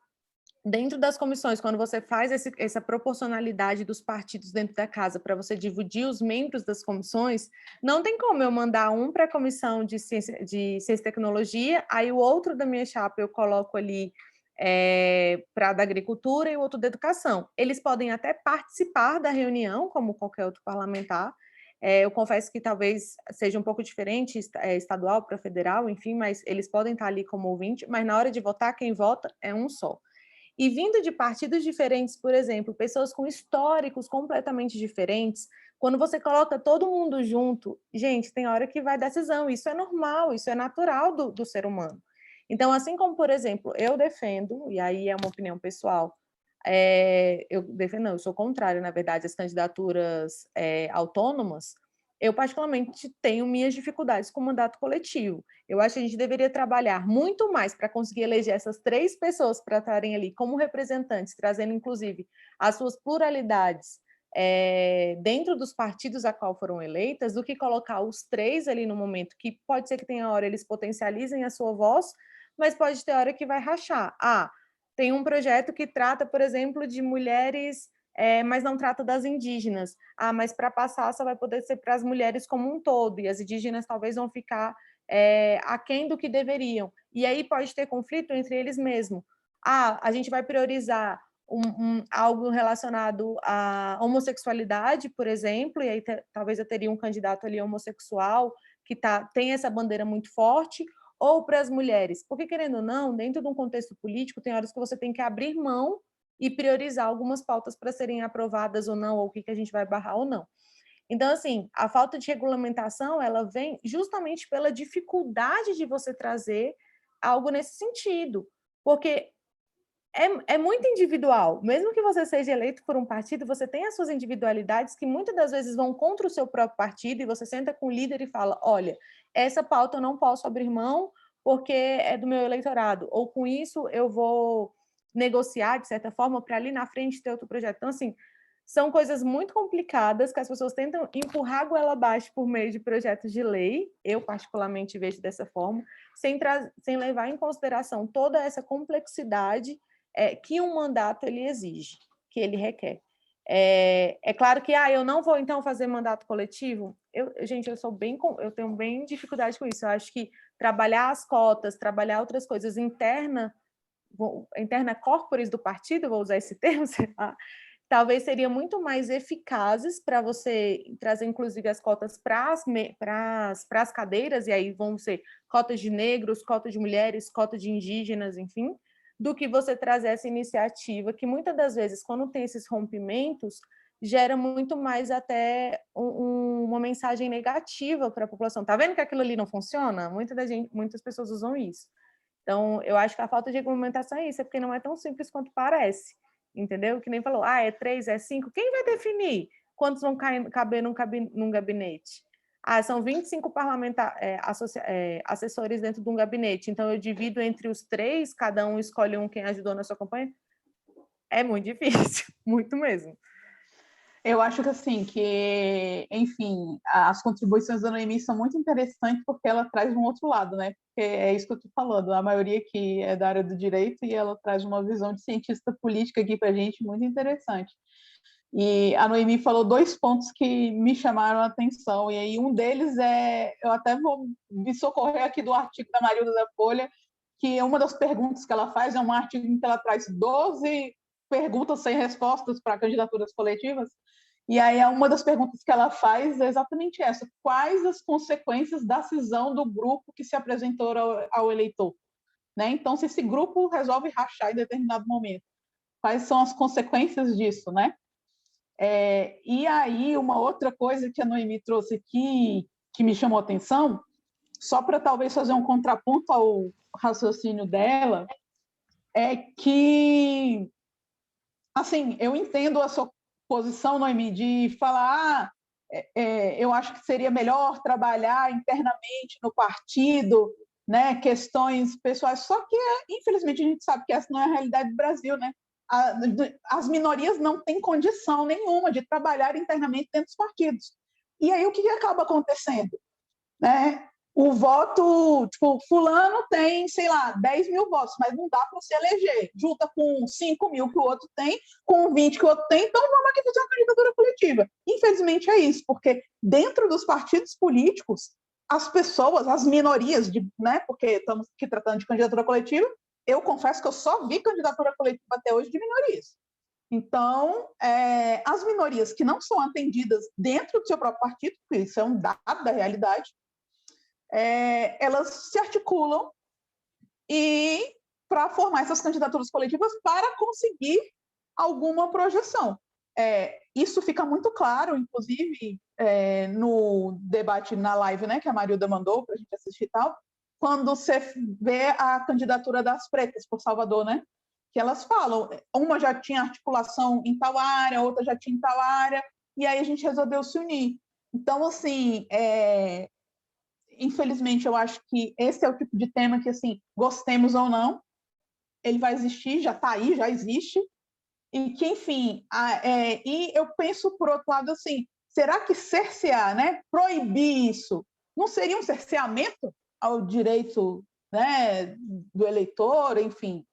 Speaker 6: dentro das comissões, quando você faz essa proporcionalidade dos partidos dentro da casa para você dividir os membros das comissões, não tem como eu mandar um para a comissão de ciência e tecnologia, aí o outro da minha chapa eu coloco ali para a da agricultura e o outro da educação. Eles podem até participar da reunião, como qualquer outro parlamentar. Eu confesso que talvez seja um pouco diferente estadual para federal, enfim, mas eles podem estar ali como ouvinte, mas na hora de votar, quem vota é um só. E vindo de partidos diferentes, por exemplo, pessoas com históricos completamente diferentes, quando você coloca todo mundo junto, gente, tem hora que vai dar cisão, isso é normal, isso é natural do ser humano. Então, assim como, por exemplo, eu defendo, e aí é uma opinião pessoal, eu sou contrária, na verdade, às candidaturas autônomas. Eu, particularmente, tenho minhas dificuldades com o mandato coletivo. Eu acho que a gente deveria trabalhar muito mais para conseguir eleger essas 3 pessoas para estarem ali como representantes, trazendo, inclusive, as suas pluralidades dentro dos partidos a qual foram eleitas, do que colocar os 3 ali no momento, que pode ser que tenha hora eles potencializem a sua voz, mas pode ter hora que vai rachar. Tem um projeto que trata, por exemplo, de mulheres... mas não trata das indígenas. Mas para passar só vai poder ser para as mulheres como um todo, e as indígenas talvez vão ficar aquém do que deveriam. E aí pode ter conflito entre eles mesmos. A gente vai priorizar algo relacionado à homossexualidade, por exemplo, e aí talvez eu teria um candidato ali homossexual que tem essa bandeira muito forte, ou para as mulheres. Porque, querendo ou não, dentro de um contexto político, tem horas que você tem que abrir mão e priorizar algumas pautas para serem aprovadas ou não, ou o que a gente vai barrar ou não. Então, assim, a falta de regulamentação, ela vem justamente pela dificuldade de você trazer algo nesse sentido, porque é muito individual. Mesmo que você seja eleito por um partido, você tem as suas individualidades que muitas das vezes vão contra o seu próprio partido, e você senta com o líder e fala, olha, essa pauta eu não posso abrir mão porque é do meu eleitorado, ou com isso eu vou negociar, de certa forma, para ali na frente ter outro projeto. Então, assim, são coisas muito complicadas que as pessoas tentam empurrar a goela abaixo por meio de projetos de lei, eu particularmente vejo dessa forma, sem levar em consideração toda essa complexidade que um mandato ele exige, que ele requer. É claro que eu não vou então fazer mandato coletivo. Gente, eu tenho bem dificuldade com isso. Eu acho que trabalhar as cotas, trabalhar outras coisas interna corporis do partido, vou usar esse termo, sei lá, talvez seriam muito mais eficazes para você trazer, inclusive, as cotas para as cadeiras, e aí vão ser cotas de negros, cotas de mulheres, cotas de indígenas, enfim, do que você trazer essa iniciativa, que muitas das vezes, quando tem esses rompimentos, gera muito mais até uma mensagem negativa para a população. Tá vendo que aquilo ali não funciona? Muitas pessoas usam isso. Então, eu acho que a falta de regulamentação é isso, é porque não é tão simples quanto parece, entendeu? Que nem falou, é 3, é 5, quem vai definir quantos vão caber num gabinete? são 25 assessores dentro de um gabinete, então eu divido entre os 3, cada um escolhe quem ajudou na sua campanha. É muito difícil, muito mesmo.
Speaker 1: Eu acho que assim, enfim, as contribuições da Noemi são muito interessantes porque ela traz um outro lado, né? Porque é isso que eu estou falando, a maioria aqui é da área do direito e ela traz uma visão de cientista política aqui para a gente muito interessante. E a Noemi falou 2 pontos que me chamaram a atenção, e aí um deles eu até vou me socorrer aqui do artigo da Marilda da Folha, que uma das perguntas que ela faz é um artigo em que ela traz 12 perguntas sem respostas para candidaturas coletivas. E aí, uma das perguntas que ela faz é exatamente essa: quais as consequências da cisão do grupo que se apresentou ao eleitor? Né? Então, se esse grupo resolve rachar em determinado momento, quais são as consequências disso? Né? E aí, uma outra coisa que a Noemi trouxe aqui, que me chamou a atenção, só para talvez fazer um contraponto ao raciocínio dela, é que, assim, eu entendo a sua posição, Noemi, de falar, eu acho que seria melhor trabalhar internamente no partido, né, questões pessoais, só que, infelizmente, a gente sabe que essa não é a realidade do Brasil, né? As minorias não têm condição nenhuma de trabalhar internamente dentro dos partidos. E aí, o que acaba acontecendo? Né? O voto, tipo, fulano tem, sei lá, 10 mil votos, mas não dá para se eleger. Junta com 5 mil que o outro tem, com 20 que o outro tem, então vamos aqui fazer uma candidatura coletiva. Infelizmente é isso, porque dentro dos partidos políticos, as pessoas, as minorias, né, porque estamos aqui tratando de candidatura coletiva, eu confesso que eu só vi candidatura coletiva até hoje de minorias. Então, as minorias que não são atendidas dentro do seu próprio partido, porque isso é um dado da realidade, elas se articulam para formar essas candidaturas coletivas para conseguir alguma projeção. Isso fica muito claro, inclusive, no debate na live, né, que a Marilda mandou para a gente assistir e tal, quando você vê a candidatura das pretas por Salvador, né, que elas falam, uma já tinha articulação em tal área, outra já tinha em tal área, e aí a gente resolveu se unir. Então, assim, infelizmente, eu acho que esse é o tipo de tema que, assim, gostemos ou não, ele vai existir, já está aí, já existe, e que, enfim, e eu penso, por outro lado, assim, será que cercear, né, proibir isso, não seria um cerceamento ao direito, né, do eleitor, enfim,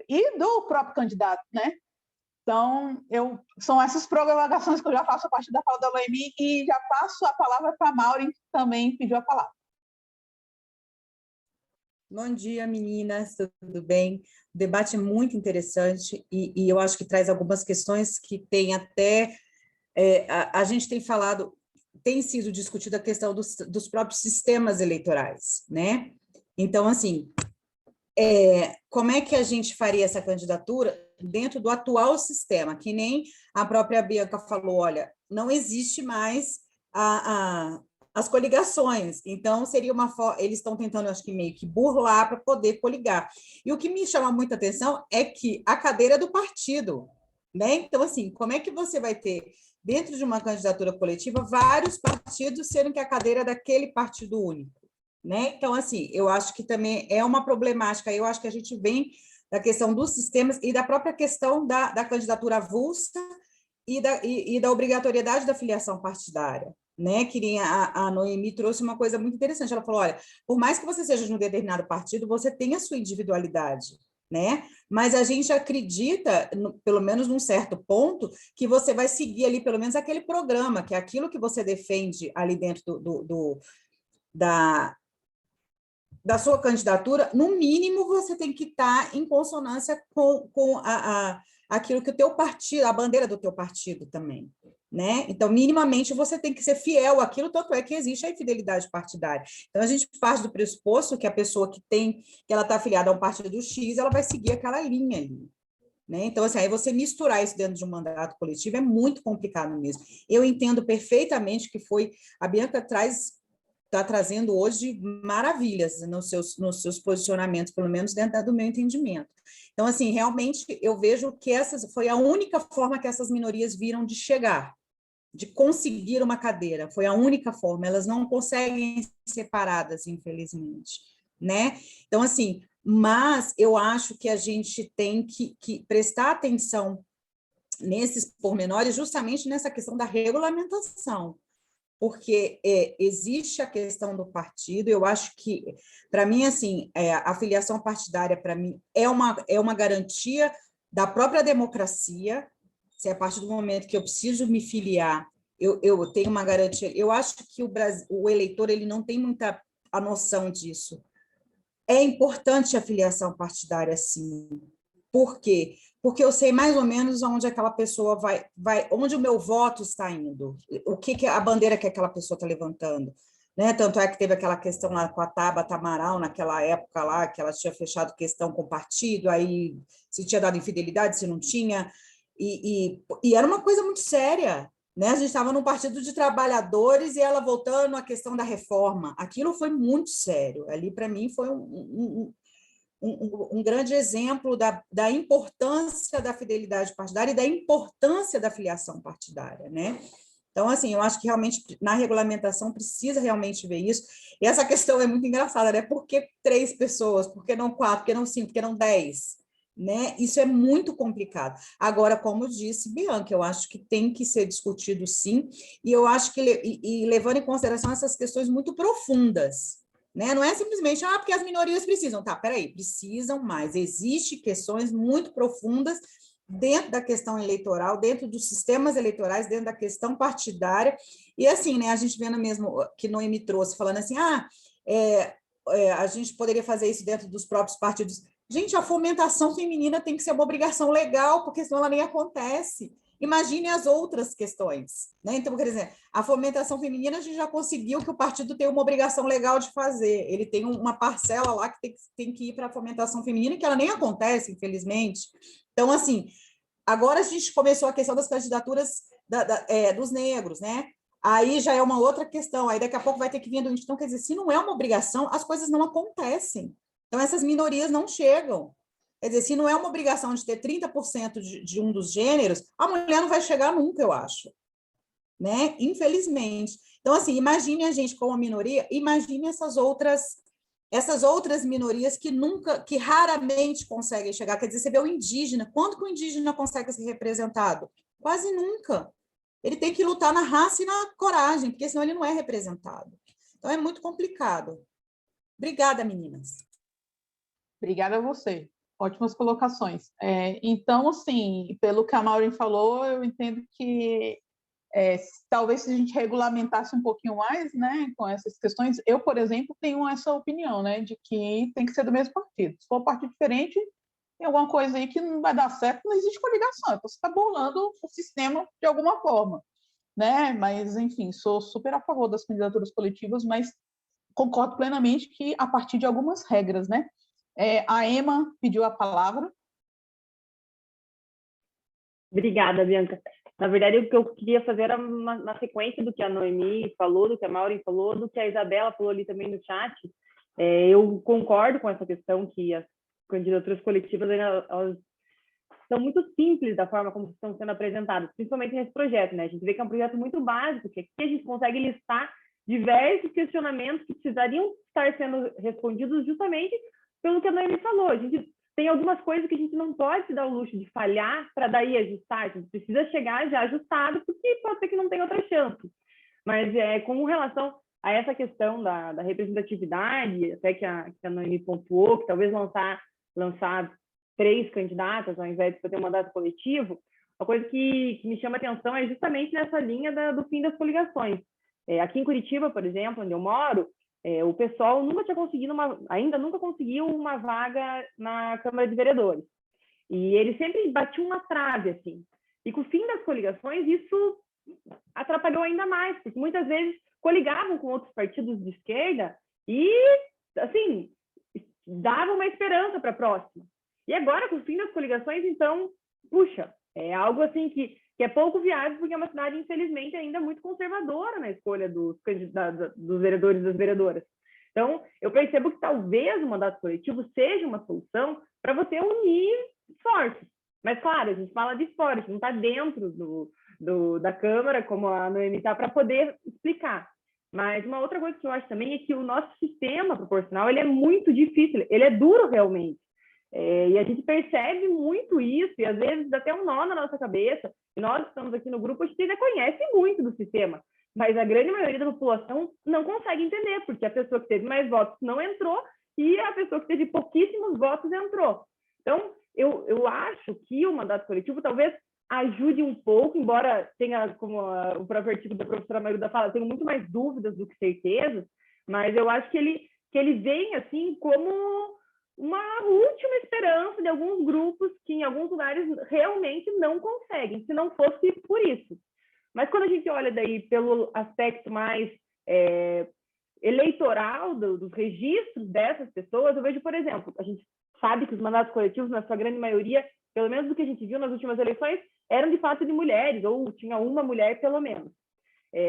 Speaker 1: e do próprio candidato, né? Então, são essas provocações que eu já faço a partir da fala da Noemi e já passo a palavra para a Maureen, que também pediu a palavra.
Speaker 7: Bom dia, meninas, tudo bem? O debate é muito interessante e eu acho que traz algumas questões que tem até... a gente tem falado, tem sido discutida a questão dos próprios sistemas eleitorais, né? Então, assim, como é que a gente faria essa candidatura dentro do atual sistema? Que nem a própria Bianca falou, olha, não existe mais as coligações, então seria uma forma, eles estão tentando, acho que meio que burlar para poder coligar. E o que me chama muita atenção é que a cadeira é do partido, né? Então, assim, como é que você vai ter, dentro de uma candidatura coletiva, vários partidos, sendo que a cadeira é daquele partido único? Né? Então, assim, eu acho que também é uma problemática, eu acho que a gente vem da questão dos sistemas e da própria questão da candidatura avulsa e da obrigatoriedade da filiação partidária, né? Que a Noemi trouxe uma coisa muito interessante, ela falou, olha, por mais que você seja de um determinado partido, você tem a sua individualidade, né? Mas a gente acredita, pelo menos num certo ponto, que você vai seguir ali pelo menos aquele programa, que é aquilo que você defende ali dentro da sua candidatura, no mínimo você tem que estar em consonância com aquilo que o teu partido, a bandeira do teu partido também, né? Então, minimamente, você tem que ser fiel àquilo, tanto é que existe a infidelidade partidária. Então, a gente parte do pressuposto que a pessoa que ela está afiliada a um partido X, ela vai seguir aquela linha ali. Né? Então, assim, aí você misturar isso dentro de um mandato coletivo é muito complicado mesmo. Eu entendo perfeitamente que a Bianca está trazendo hoje maravilhas nos seus posicionamentos, pelo menos dentro do meu entendimento. Então, assim, realmente eu vejo que essa foi a única forma que essas minorias viram de chegar, de conseguir uma cadeira. Foi a única forma. Elas não conseguem separadas, infelizmente, né? Então, assim, mas eu acho que a gente tem que prestar atenção nesses pormenores, justamente nessa questão da regulamentação, porque existe a questão do partido. Eu acho que, para mim, assim, a filiação partidária, para mim, é uma garantia da própria democracia. Se a partir do momento que eu preciso me filiar, eu tenho uma garantia. Eu acho que o eleitor ele não tem muita a noção disso. É importante a filiação partidária, sim. Por quê? Porque eu sei mais ou menos onde aquela pessoa vai, onde o meu voto está indo, o que a bandeira que aquela pessoa está levantando, né? Tanto é que teve aquela questão lá com a Tabata Amaral, naquela época lá, que ela tinha fechado questão com o partido, aí se tinha dado infidelidade, se não tinha, e era uma coisa muito séria, né? A gente estava num partido de trabalhadores e ela voltando à questão da reforma. Aquilo foi muito sério. Ali, para mim, foi um grande exemplo da importância da fidelidade partidária e da importância da filiação partidária, né? Então, assim, eu acho que realmente na regulamentação precisa realmente ver isso. E essa questão é muito engraçada, né? Por que 3 pessoas? Por que não 4? Por que não 5? Por que não 10? Né? Isso é muito complicado. Agora, como disse Bianca, eu acho que tem que ser discutido, sim, e eu acho que levando em consideração essas questões muito profundas, né? Não é simplesmente, porque as minorias precisam. Tá, peraí, precisam, mas existem questões muito profundas dentro da questão eleitoral, dentro dos sistemas eleitorais, dentro da questão partidária, e assim, né, a gente vendo mesmo que Noemi trouxe, falando assim, a gente poderia fazer isso dentro dos próprios partidos. Gente, a fomentação feminina tem que ser uma obrigação legal, porque senão ela nem acontece. Imagine as outras questões, né? Então, quer dizer, a fomentação feminina a gente já conseguiu que o partido tem uma obrigação legal de fazer. Ele tem uma parcela lá que tem que ir para a fomentação feminina, que ela nem acontece, infelizmente. Então, assim, agora a gente começou a questão das candidaturas dos negros, né? Aí já é uma outra questão, aí daqui a pouco vai ter que vir do índio. Então, quer dizer, se não é uma obrigação, as coisas não acontecem. Então, essas minorias não chegam. Quer dizer, se não é uma obrigação de ter 30% de um dos gêneros, a mulher não vai chegar nunca, eu acho. Né? Infelizmente. Então, assim, imagine a gente como minoria, imagine essas outras minorias que raramente conseguem chegar. Quer dizer, você vê o indígena, quando que o indígena consegue ser representado? Quase nunca. Ele tem que lutar na raça e na coragem, porque senão ele não é representado. Então, é muito complicado. Obrigada, meninas.
Speaker 1: Obrigada a você. Ótimas colocações. Então, assim, pelo que a Maureen falou, eu entendo que talvez se a gente regulamentasse um pouquinho mais, né, com essas questões, eu, por exemplo, tenho essa opinião, né, de que tem que ser do mesmo partido. Se for um partido diferente, tem alguma coisa aí que não vai dar certo, não existe coligação, então você está bolando o sistema de alguma forma, né, mas, enfim, sou super a favor das candidaturas coletivas, mas concordo plenamente que a partir de algumas regras, né. A Emma pediu a palavra.
Speaker 5: Obrigada, Bianca. Na verdade, o que eu queria fazer era uma sequência do que a Noemi falou, do que a Maureen falou, do que a Isabela falou ali também no chat. Eu concordo com essa questão que as candidaturas coletivas elas são muito simples da forma como estão sendo apresentadas, principalmente nesse projeto, né? A gente vê que é um projeto muito básico, que aqui a gente consegue listar diversos questionamentos que precisariam estar sendo respondidos justamente pelo que a Noemi falou. A gente tem algumas coisas que a gente não pode se dar o luxo de falhar para daí ajustar. A gente precisa chegar já ajustado, porque pode ser que não tenha outra chance. Mas com relação a essa questão da representatividade, até que a Noemi pontuou, que talvez lançar 3 candidatas ao invés de fazer um mandato coletivo, uma coisa que me chama atenção é justamente nessa linha do fim das coligações. Aqui em Curitiba, por exemplo, onde eu moro, o pessoal ainda nunca conseguiu uma vaga na Câmara de Vereadores. E eles sempre batiam uma trave, assim. E com o fim das coligações, isso atrapalhou ainda mais, porque muitas vezes coligavam com outros partidos de esquerda e, assim, davam uma esperança para a próxima. E agora, com o fim das coligações, então, puxa, é algo assim que é pouco viável, porque é uma cidade, infelizmente, ainda muito conservadora na escolha dos vereadores e das vereadoras. Então, eu percebo que talvez o mandato coletivo seja uma solução para você unir esforços. Mas, claro, a gente fala de esforço, não está dentro da Câmara, como a Noemi está, para poder explicar. Mas uma outra coisa que eu acho também é que o nosso sistema proporcional ele é muito difícil, ele é duro realmente. E a gente percebe muito isso, e às vezes dá até um nó na nossa cabeça. E nós estamos aqui no grupo, a gente já conhece muito do sistema, mas a grande maioria da população não consegue entender, porque a pessoa que teve mais votos não entrou e a pessoa que teve pouquíssimos votos entrou. Então, eu acho que o mandato coletivo talvez ajude um pouco, embora tenha, como o próprio artigo da professora Marilda fala, tenho muito mais dúvidas do que certezas, mas eu acho que ele vem assim como uma última esperança de alguns grupos que em alguns lugares realmente não conseguem, se não fosse por isso. Mas quando a gente olha daí pelo aspecto mais eleitoral dos registros dessas pessoas, eu vejo, por exemplo, a gente sabe que os mandatos coletivos, na sua grande maioria, pelo menos do que a gente viu nas últimas eleições, eram de fato de mulheres, ou tinha uma mulher pelo menos.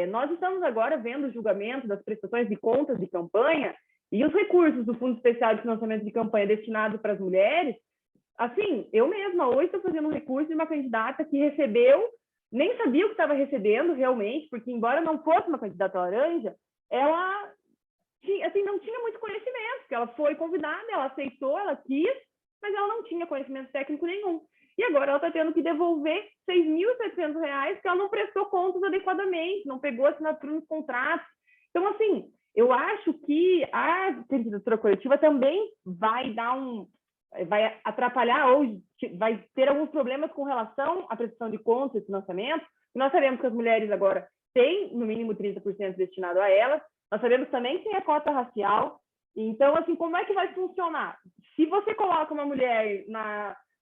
Speaker 5: Nós estamos agora vendo o julgamento das prestações de contas de campanha e os recursos do Fundo Especial de Financiamento de Campanha destinado para as mulheres. Assim, eu mesma hoje estou fazendo um recurso de uma candidata que recebeu, nem sabia o que estava recebendo realmente, porque embora não fosse uma candidata laranja, ela assim, não tinha muito conhecimento, porque ela foi convidada, ela aceitou, ela quis, mas ela não tinha conhecimento técnico nenhum. E agora ela está tendo que devolver R$ 6.700 porque ela não prestou contas adequadamente, não pegou assinatura nos contratos. Então, assim, eu acho que a candidatura coletiva também vai atrapalhar ou vai ter alguns problemas com relação à prestação de contas e financiamento. Nós sabemos que as mulheres agora têm, no mínimo, 30% destinado a elas. Nós sabemos também que tem a cota racial. Então, assim, como é que vai funcionar? Se você coloca uma mulher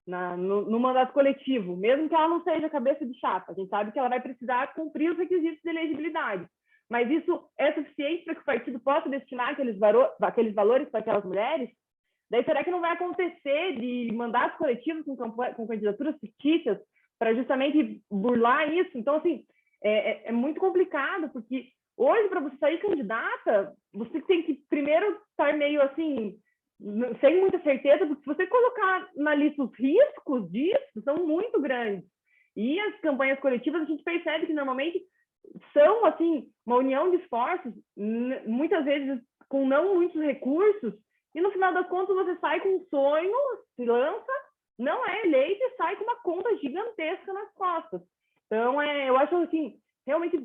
Speaker 5: no mandato coletivo, mesmo que ela não seja cabeça de chapa, a gente sabe que ela vai precisar cumprir os requisitos de elegibilidade. Mas isso é suficiente para que o partido possa destinar aqueles valores para aquelas mulheres? Daí será que não vai acontecer de mandatos coletivos com candidaturas fictícias para justamente burlar isso? Então, assim, é muito complicado, porque hoje, para você sair candidata, você tem que primeiro estar meio assim, sem muita certeza, porque se você colocar na lista os riscos disso, são muito grandes. E as campanhas coletivas, a gente percebe que normalmente são assim uma união de esforços, muitas vezes com não muitos recursos, e no final das contas você sai com um sonho, se lança, não é eleito e sai com uma conta gigantesca nas costas. Então, eu acho assim, realmente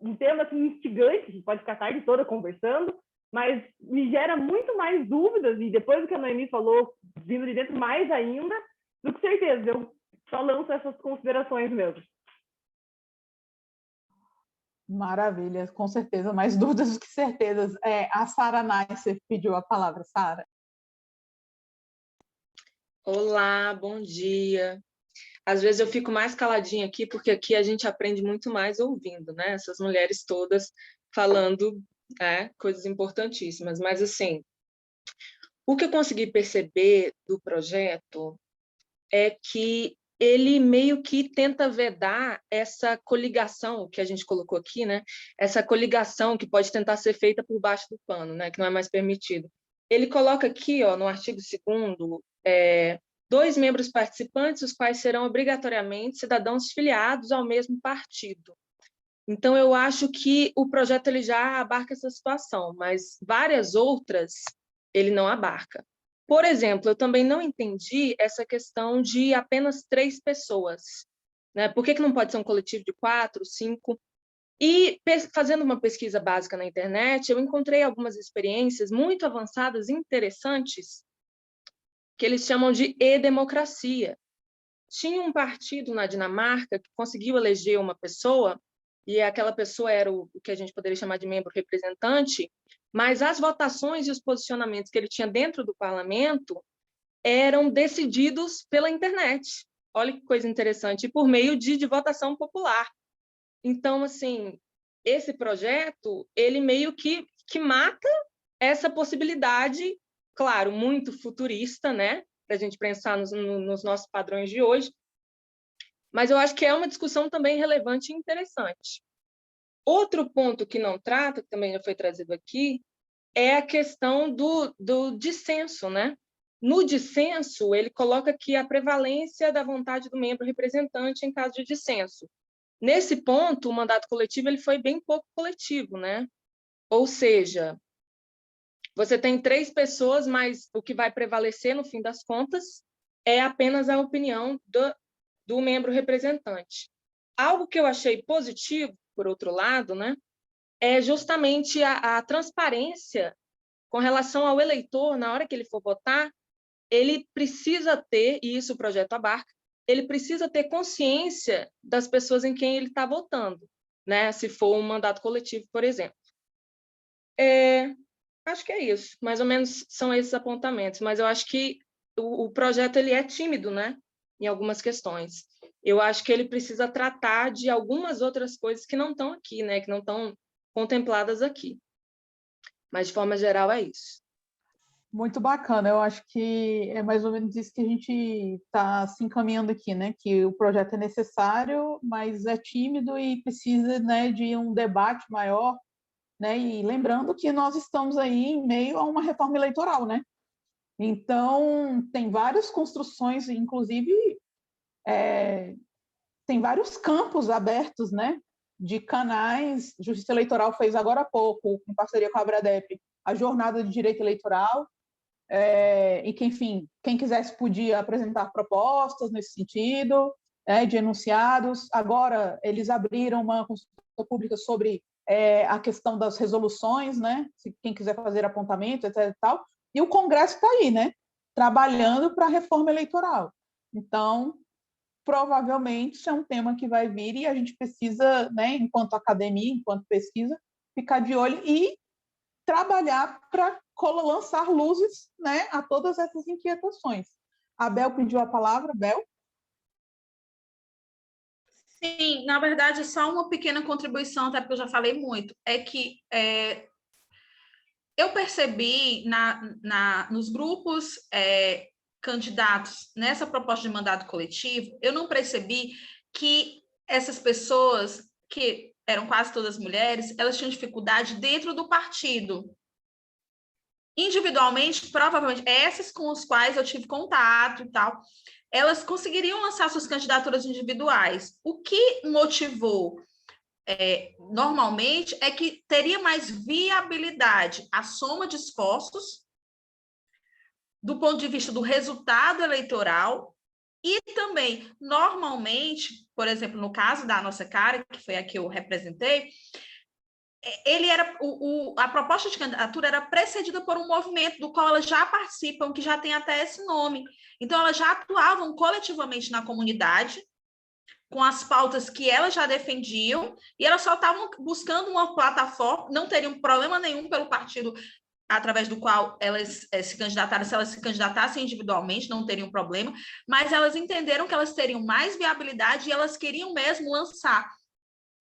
Speaker 5: um tema assim, instigante, a gente pode ficar a tarde toda conversando, mas me gera muito mais dúvidas, e depois do que a Noemi falou, vindo de dentro mais ainda, do que certeza. Eu só lanço essas considerações mesmo.
Speaker 1: Maravilha, com certeza, mais dúvidas do que certezas. A Sara Neisser pediu a palavra. Sara.
Speaker 8: Olá, bom dia. Às vezes eu fico mais caladinha aqui, porque aqui a gente aprende muito mais ouvindo, né? Essas mulheres todas falando coisas importantíssimas. Mas, assim, o que eu consegui perceber do projeto é que ele meio que tenta vedar essa coligação que a gente colocou aqui, né? Essa coligação que pode tentar ser feita por baixo do pano, né? Que não é mais permitido. Ele coloca aqui, ó, no artigo 2º, 2 membros participantes, os quais serão obrigatoriamente cidadãos filiados ao mesmo partido. Então, eu acho que o projeto ele já abarca essa situação, mas várias outras ele não abarca. Por exemplo, eu também não entendi essa questão de apenas 3 pessoas, né? Por que não pode ser um coletivo de 4, 5? E fazendo uma pesquisa básica na internet, eu encontrei algumas experiências muito avançadas e interessantes que eles chamam de e-democracia. Tinha um partido na Dinamarca que conseguiu eleger uma pessoa, e aquela pessoa era o que a gente poderia chamar de membro representante, mas as votações e os posicionamentos que ele tinha dentro do parlamento eram decididos pela internet. Olha que coisa interessante, e por meio de votação popular. Então, assim, esse projeto, ele meio que mata essa possibilidade, claro, muito futurista, né, para a gente pensar nos nossos padrões de hoje, mas eu acho que é uma discussão também relevante e interessante. Outro ponto que não trata, que também já foi trazido aqui, é a questão do dissenso, né? No dissenso, ele coloca que a prevalência da vontade do membro representante em caso de dissenso. Nesse ponto, o mandato coletivo ele foi bem pouco coletivo, né? Ou seja, você tem 3 pessoas, mas o que vai prevalecer, no fim das contas, é apenas a opinião do membro representante. Algo que eu achei positivo, por outro lado, né, é justamente a transparência com relação ao eleitor, na hora que ele for votar, ele precisa ter, e isso o projeto abarca, ele precisa ter consciência das pessoas em quem ele está votando, né, se for um mandato coletivo, por exemplo. Acho que é isso, mais ou menos são esses apontamentos, mas eu acho que o projeto ele é tímido, né, em algumas questões. Eu acho que ele precisa tratar de algumas outras coisas que não estão aqui, né, que não estão contempladas aqui. Mas, de forma geral, é isso.
Speaker 1: Muito bacana, eu acho que é mais ou menos isso que a gente está se encaminhando aqui, né? Que o projeto é necessário, mas é tímido e precisa, né, de um debate maior, né? E lembrando que nós estamos aí em meio a uma reforma eleitoral, né? Então, tem várias construções, inclusive, tem vários campos abertos, né? De canais. Justiça Eleitoral fez agora há pouco, em parceria com a Abradep, a jornada de direito eleitoral, e que, enfim, quem quisesse podia apresentar propostas nesse sentido, de enunciados. Agora, eles abriram uma consulta pública sobre a questão das resoluções, né? Se quem quiser fazer apontamento, etc. E tal. E o Congresso está aí, né? Trabalhando para a reforma eleitoral. Então, provavelmente, isso é um tema que vai vir e a gente precisa, né, enquanto academia, enquanto pesquisa, ficar de olho e trabalhar para lançar luzes, né, a todas essas inquietações. A Bel pediu a palavra. Bel?
Speaker 4: Sim, na verdade, só uma pequena contribuição, até porque eu já falei muito, é que eu percebi nos grupos candidatos nessa proposta de mandato coletivo, eu não percebi que essas pessoas, que eram quase todas mulheres, elas tinham dificuldade dentro do partido. Individualmente, provavelmente, essas com as quais eu tive contato e tal, elas conseguiriam lançar suas candidaturas individuais. O que motivou normalmente é que teria mais viabilidade a soma de esforços do ponto de vista do resultado eleitoral e também, normalmente, por exemplo, no caso da nossa cara, que foi a que eu representei, a proposta de candidatura era precedida por um movimento do qual elas já participam, que já tem até esse nome. Então, elas já atuavam coletivamente na comunidade, com as pautas que elas já defendiam, e elas só estavam buscando uma plataforma, não teriam problema nenhum pelo partido através do qual elas se candidataram, se elas se candidatassem individualmente, não teriam problema, mas elas entenderam que elas teriam mais viabilidade e elas queriam mesmo lançar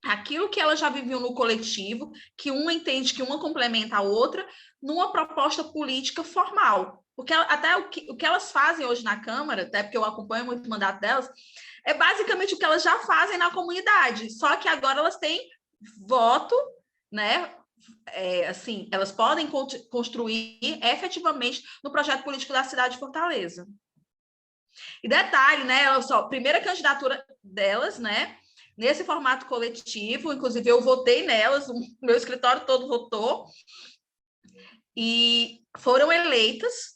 Speaker 4: aquilo que elas já viviam no coletivo, que uma entende que uma complementa a outra, numa proposta política formal. Porque até o que elas fazem hoje na Câmara, até porque eu acompanho muito o mandato delas, é basicamente o que elas já fazem na comunidade, só que agora elas têm voto, né? Assim, elas podem construir efetivamente no projeto político da cidade de Fortaleza. E detalhe, né? Primeira candidatura delas, né? Nesse formato coletivo, inclusive eu votei nelas, o meu escritório todo votou, e foram eleitas,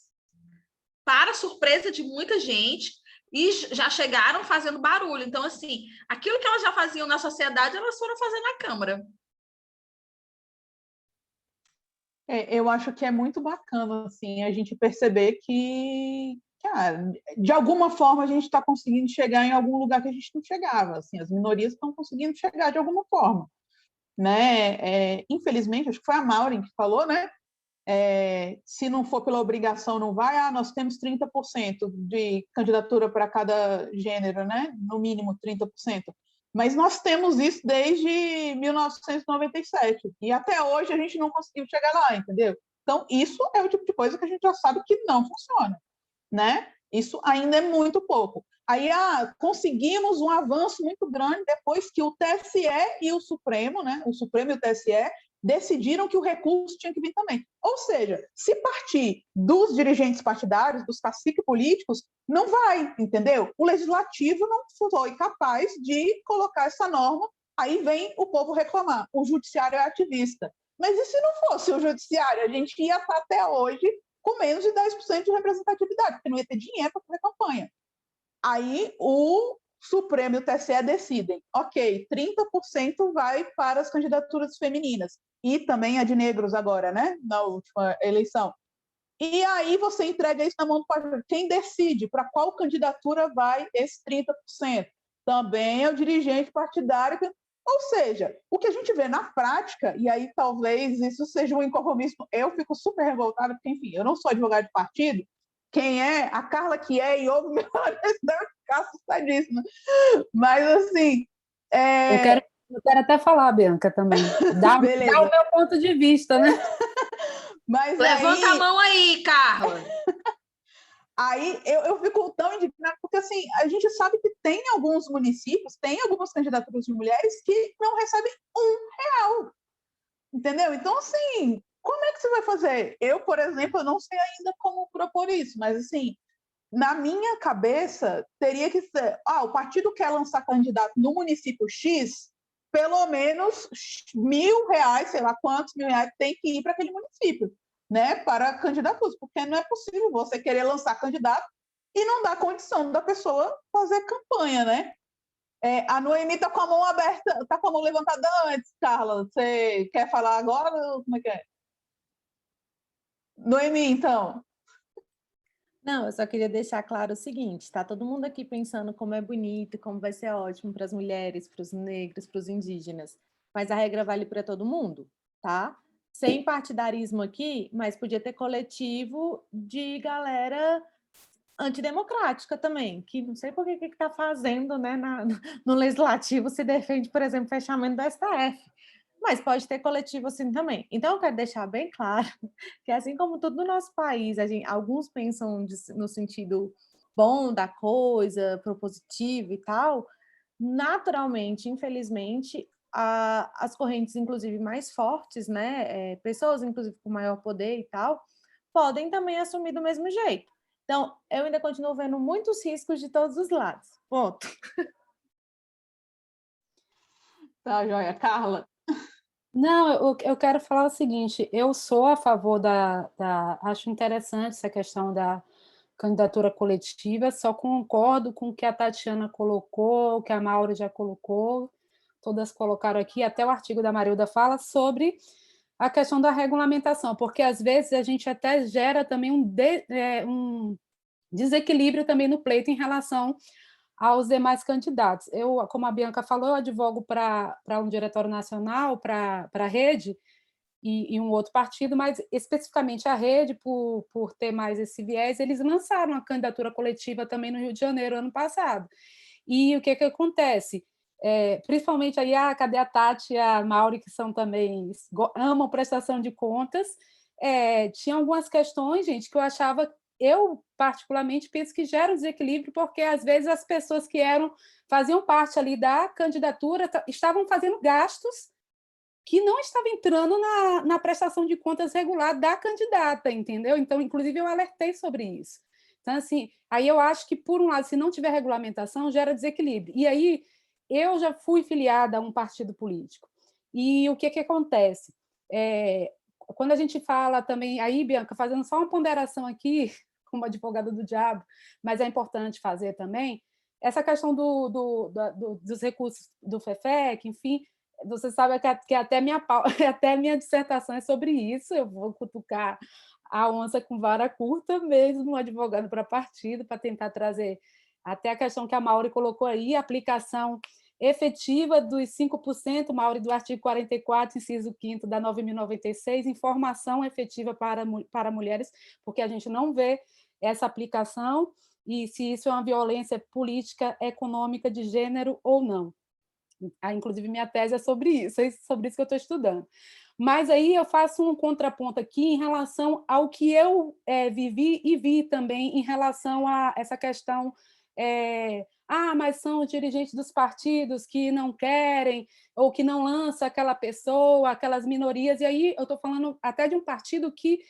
Speaker 4: para surpresa de muita gente, e já chegaram fazendo barulho. Então, assim, aquilo que elas já faziam na sociedade, elas foram fazer na Câmara.
Speaker 1: Eu acho que é muito bacana, assim, a gente perceber que, cara, de alguma forma a gente está conseguindo chegar em algum lugar que a gente não chegava, assim, as minorias estão conseguindo chegar de alguma forma, né? Infelizmente, acho que foi a Maureen que falou, né? Se não for pela obrigação, não vai. Nós temos 30% de candidatura para cada gênero, né? No mínimo 30%. Mas nós temos isso desde 1997 e até hoje a gente não conseguiu chegar lá, entendeu? Então, isso é o tipo de coisa que a gente já sabe que não funciona, né? Isso ainda é muito pouco. Aí conseguimos um avanço muito grande depois que o TSE e o Supremo, né? O Supremo e o TSE decidiram que o recurso tinha que vir também. Ou seja, se partir dos dirigentes partidários, dos caciques políticos, não vai, entendeu? O legislativo não foi capaz de colocar essa norma, aí vem o povo reclamar, o judiciário é ativista. Mas e se não fosse o judiciário? A gente ia estar até hoje com menos de 10% de representatividade, porque não ia ter dinheiro para fazer campanha. Aí o Supremo e o TSE decidem, ok, 30% vai para as candidaturas femininas, e também a de negros agora, né, na última eleição. E aí você entrega isso na mão do partido. Quem decide para qual candidatura vai esse 30%? Também é o dirigente partidário. Ou seja, o que a gente vê na prática, e aí talvez isso seja um inconformismo, eu fico super revoltada, porque, enfim, eu não sou advogada de partido, quem é, a Carla que é, e ouve meu deve ficar assustadíssima. Mas, assim...
Speaker 9: Eu quero até falar, Bianca, também. Dá o meu ponto de vista, né?
Speaker 1: Mas
Speaker 4: levanta
Speaker 1: aí...
Speaker 4: a mão aí, Carla.
Speaker 1: Aí eu fico tão indignada, porque assim, a gente sabe que tem alguns municípios, tem algumas candidaturas de mulheres que não recebem R$1, entendeu? Então, assim, como é que você vai fazer? Eu, por exemplo, eu não sei ainda como propor isso, mas assim, na minha cabeça, teria que ser, o partido quer lançar candidato no município X, pelo menos R$1.000, sei lá quantos R$1.000 tem que ir para aquele município, né, para candidaturas, porque não é possível você querer lançar candidato e não dar condição da pessoa fazer campanha, né? A Noemi está com a mão aberta, está com a mão levantada antes, Carla. Você quer falar agora ou como é que é? Noemi, então.
Speaker 6: Não, eu só queria deixar claro o seguinte, está todo mundo aqui pensando como é bonito, como vai ser ótimo para as mulheres, para os negros, para os indígenas, mas a regra vale para todo mundo, tá? Sem partidarismo aqui, mas podia ter coletivo de galera antidemocrática também, que não sei por que está fazendo, né, no legislativo se defende, por exemplo, fechamento do STF, mas pode ter coletivo assim também. Então, eu quero deixar bem claro que, assim como tudo no nosso país, alguns pensam no sentido bom da coisa, propositivo e tal, naturalmente, infelizmente, as correntes, inclusive, mais fortes, né, pessoas, inclusive, com maior poder e tal, podem também assumir do mesmo jeito. Então, eu ainda continuo vendo muitos riscos de todos os lados. Ponto.
Speaker 1: Tá, joia. Carla?
Speaker 9: Não, eu quero falar o seguinte, eu sou a favor acho interessante essa questão da candidatura coletiva, só concordo com o que a Tatiana colocou, o que a Maura já colocou, todas colocaram aqui, até o artigo da Marilda fala sobre a questão da regulamentação, porque às vezes a gente até gera também um desequilíbrio também no pleito em relação aos demais candidatos. Eu, como a Bianca falou, eu advogo para um diretório nacional, para a Rede e um outro partido, mas especificamente a Rede, por ter mais esse viés, eles lançaram a candidatura coletiva também no Rio de Janeiro, ano passado. E o que acontece? Principalmente aí, cadê a Tati e a Mauri, que são também, amam prestação de contas, tinha algumas questões, gente, que eu particularmente penso que gera um desequilíbrio, porque às vezes as pessoas que faziam parte ali da candidatura estavam fazendo gastos que não estavam entrando na prestação de contas regular da candidata, entendeu? Então, inclusive, eu alertei sobre isso. Então, assim, aí eu acho que, por um lado, se não tiver regulamentação, gera desequilíbrio. E aí, eu já fui filiada a um partido político. E o que acontece? Quando a gente fala também, aí, Bianca, fazendo só uma ponderação aqui, como advogada do diabo, mas é importante fazer também, essa questão dos recursos do FEFEC, enfim, você sabe que até minha dissertação é sobre isso, eu vou cutucar a onça com vara curta mesmo, advogando para partido, para tentar trazer até a questão que a Mauri colocou aí, a aplicação efetiva dos 5%, Mauri, do artigo 44, inciso 5º da 9.096, informação efetiva para mulheres, porque a gente não vê essa aplicação e se isso é uma violência política, econômica, de gênero ou não. Inclusive, minha tese é sobre isso que eu estou estudando. Mas aí eu faço um contraponto aqui em relação ao que eu vivi e vi também em relação a essa questão mas são os dirigentes dos partidos que não querem, ou que não lança aquela pessoa, aquelas minorias, e aí eu estou falando até de um partido que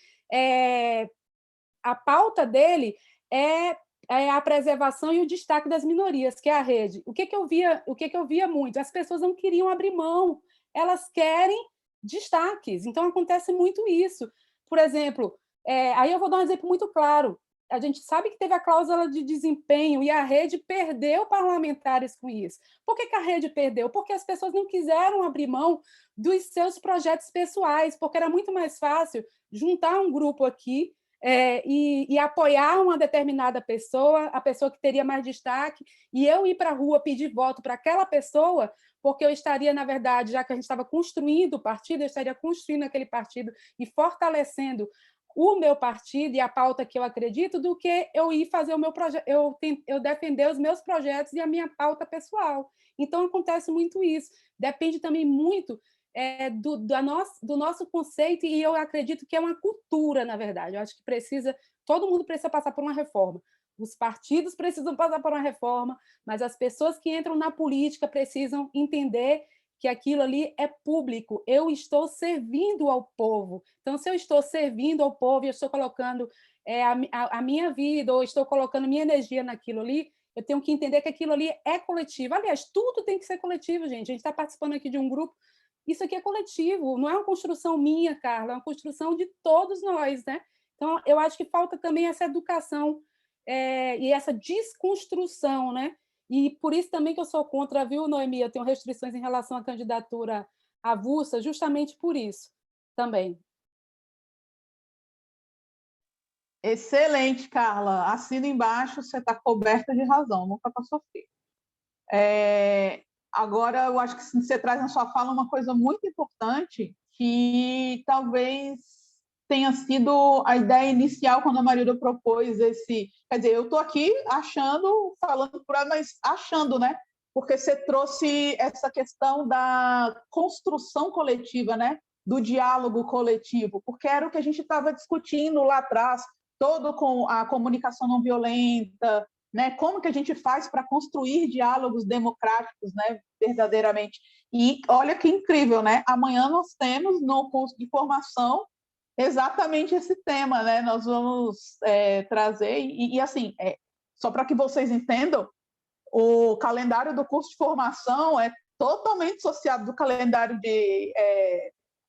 Speaker 9: a pauta dele é a preservação e o destaque das minorias, que é a Rede. O que eu via muito? As pessoas não queriam abrir mão, elas querem destaques, então acontece muito isso. Por exemplo, aí eu vou dar um exemplo muito claro, a gente sabe que teve a cláusula de desempenho e a Rede perdeu parlamentares com isso. Por que a Rede perdeu? Porque as pessoas não quiseram abrir mão dos seus projetos pessoais, porque era muito mais fácil juntar um grupo aqui e apoiar uma determinada pessoa, a pessoa que teria mais destaque, e eu ir para a rua pedir voto para aquela pessoa, porque eu estaria, na verdade, já que a gente estava construindo o partido, eu estaria construindo aquele partido e fortalecendo o meu partido e a pauta que eu acredito, do que eu ir fazer o meu projeto, eu defender os meus projetos e a minha pauta pessoal. Então, acontece muito isso. Depende também muito do nosso conceito, e eu acredito que é uma cultura, na verdade. Eu acho que todo mundo precisa passar por uma reforma. Os partidos precisam passar por uma reforma, mas as pessoas que entram na política precisam entender que aquilo ali é público, eu estou servindo ao povo. Então, se eu estou servindo ao povo e eu estou colocando a minha vida, ou estou colocando minha energia naquilo ali, eu tenho que entender que aquilo ali é coletivo. Aliás, tudo tem que ser coletivo, gente. A gente está participando aqui de um grupo, isso aqui é coletivo, não é uma construção minha, Carla, é uma construção de todos nós, né? Então, eu acho que falta também essa educação e essa desconstrução, né? E por isso também que eu sou contra, viu, Noemi? Eu tenho restrições em relação à candidatura avulsa, justamente por isso também.
Speaker 1: Excelente, Carla. Assina embaixo, você está coberta de razão, nunca para sofrer. Agora, eu acho que você traz na sua fala uma coisa muito importante, que talvez tenha sido a ideia inicial quando a Marilda propôs esse... Quer dizer, eu estou aqui falando por ela, mas achando, né? Porque você trouxe essa questão da construção coletiva, né? Do diálogo coletivo, porque era o que a gente estava discutindo lá atrás, todo com a comunicação não violenta, né? Como que a gente faz para construir diálogos democráticos, né? Verdadeiramente. E olha que incrível, né? Amanhã nós temos no curso de formação exatamente esse tema, né? Nós vamos trazer, e assim, só para que vocês entendam, o calendário do curso de formação é totalmente associado do calendário de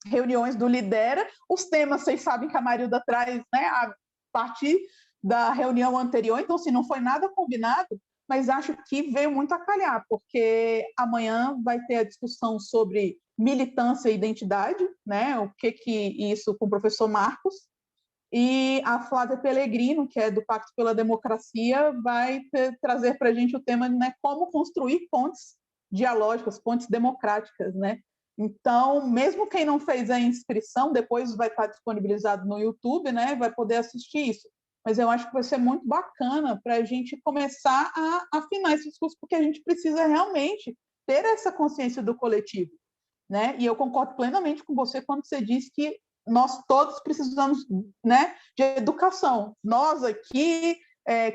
Speaker 1: reuniões do Lidera. Os temas, vocês sabem que a Marilda traz, né, a partir da reunião anterior, então, assim, não foi nada combinado, mas acho que veio muito a calhar, porque amanhã vai ter a discussão sobre militância e identidade, né? O que isso com o professor Marcos, e a Flávia Pellegrino, que é do Pacto pela Democracia, vai trazer para a gente o tema, né, como construir pontes dialógicas, pontes democráticas, né? Então, mesmo quem não fez a inscrição, depois vai estar disponibilizado no YouTube, né? Vai poder assistir isso. Mas eu acho que vai ser muito bacana para a gente começar a afinar esses cursos, porque a gente precisa realmente ter essa consciência do coletivo, né? E eu concordo plenamente com você quando você diz que nós todos precisamos, né, de educação. Nós aqui,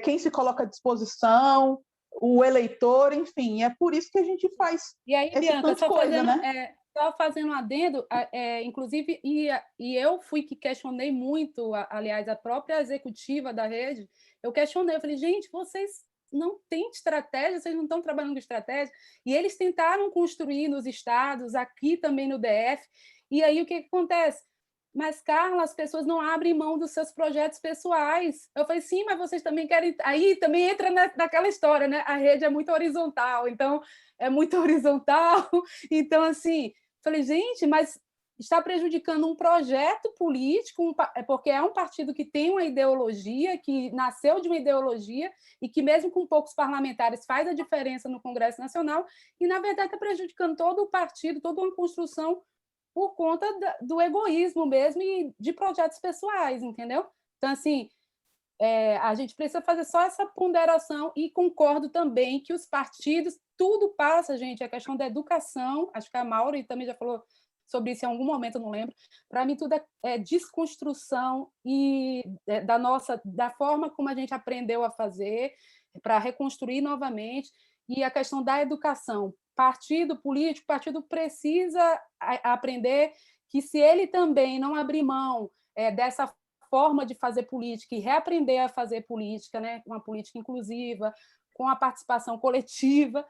Speaker 1: quem se coloca à disposição, o eleitor, enfim, é por isso que a gente faz
Speaker 9: e aí, Bianca,
Speaker 1: só
Speaker 9: fazendo um adendo, inclusive, e eu fui que questionei muito, aliás, a própria executiva da Rede, eu questionei, eu falei, gente, vocês não têm estratégia, vocês não estão trabalhando com estratégia, e eles tentaram construir nos estados, aqui também no DF, e aí o que acontece? Mas, Carla, as pessoas não abrem mão dos seus projetos pessoais. Eu falei, sim, mas vocês também querem... Aí também entra naquela história, né? A rede é muito horizontal, então, Então, assim, falei, gente, mas está prejudicando um projeto político, porque é um partido que tem uma ideologia, que nasceu de uma ideologia e que, mesmo com poucos parlamentares, faz a diferença no Congresso Nacional e, na verdade, está prejudicando todo o partido, toda uma construção por conta do egoísmo mesmo e de projetos pessoais, entendeu? Então, assim, a gente precisa fazer só essa ponderação e concordo também que os partidos, tudo passa, gente, a questão da educação, acho que a Maura também já falou sobre isso em algum momento, eu não lembro, para mim tudo é desconstrução e da forma como a gente aprendeu a fazer, para reconstruir novamente, e a questão da educação. Partido político, partido precisa aprender que se ele também não abrir mão dessa forma de fazer política e reaprender a fazer política, né, uma política inclusiva, com a participação coletiva,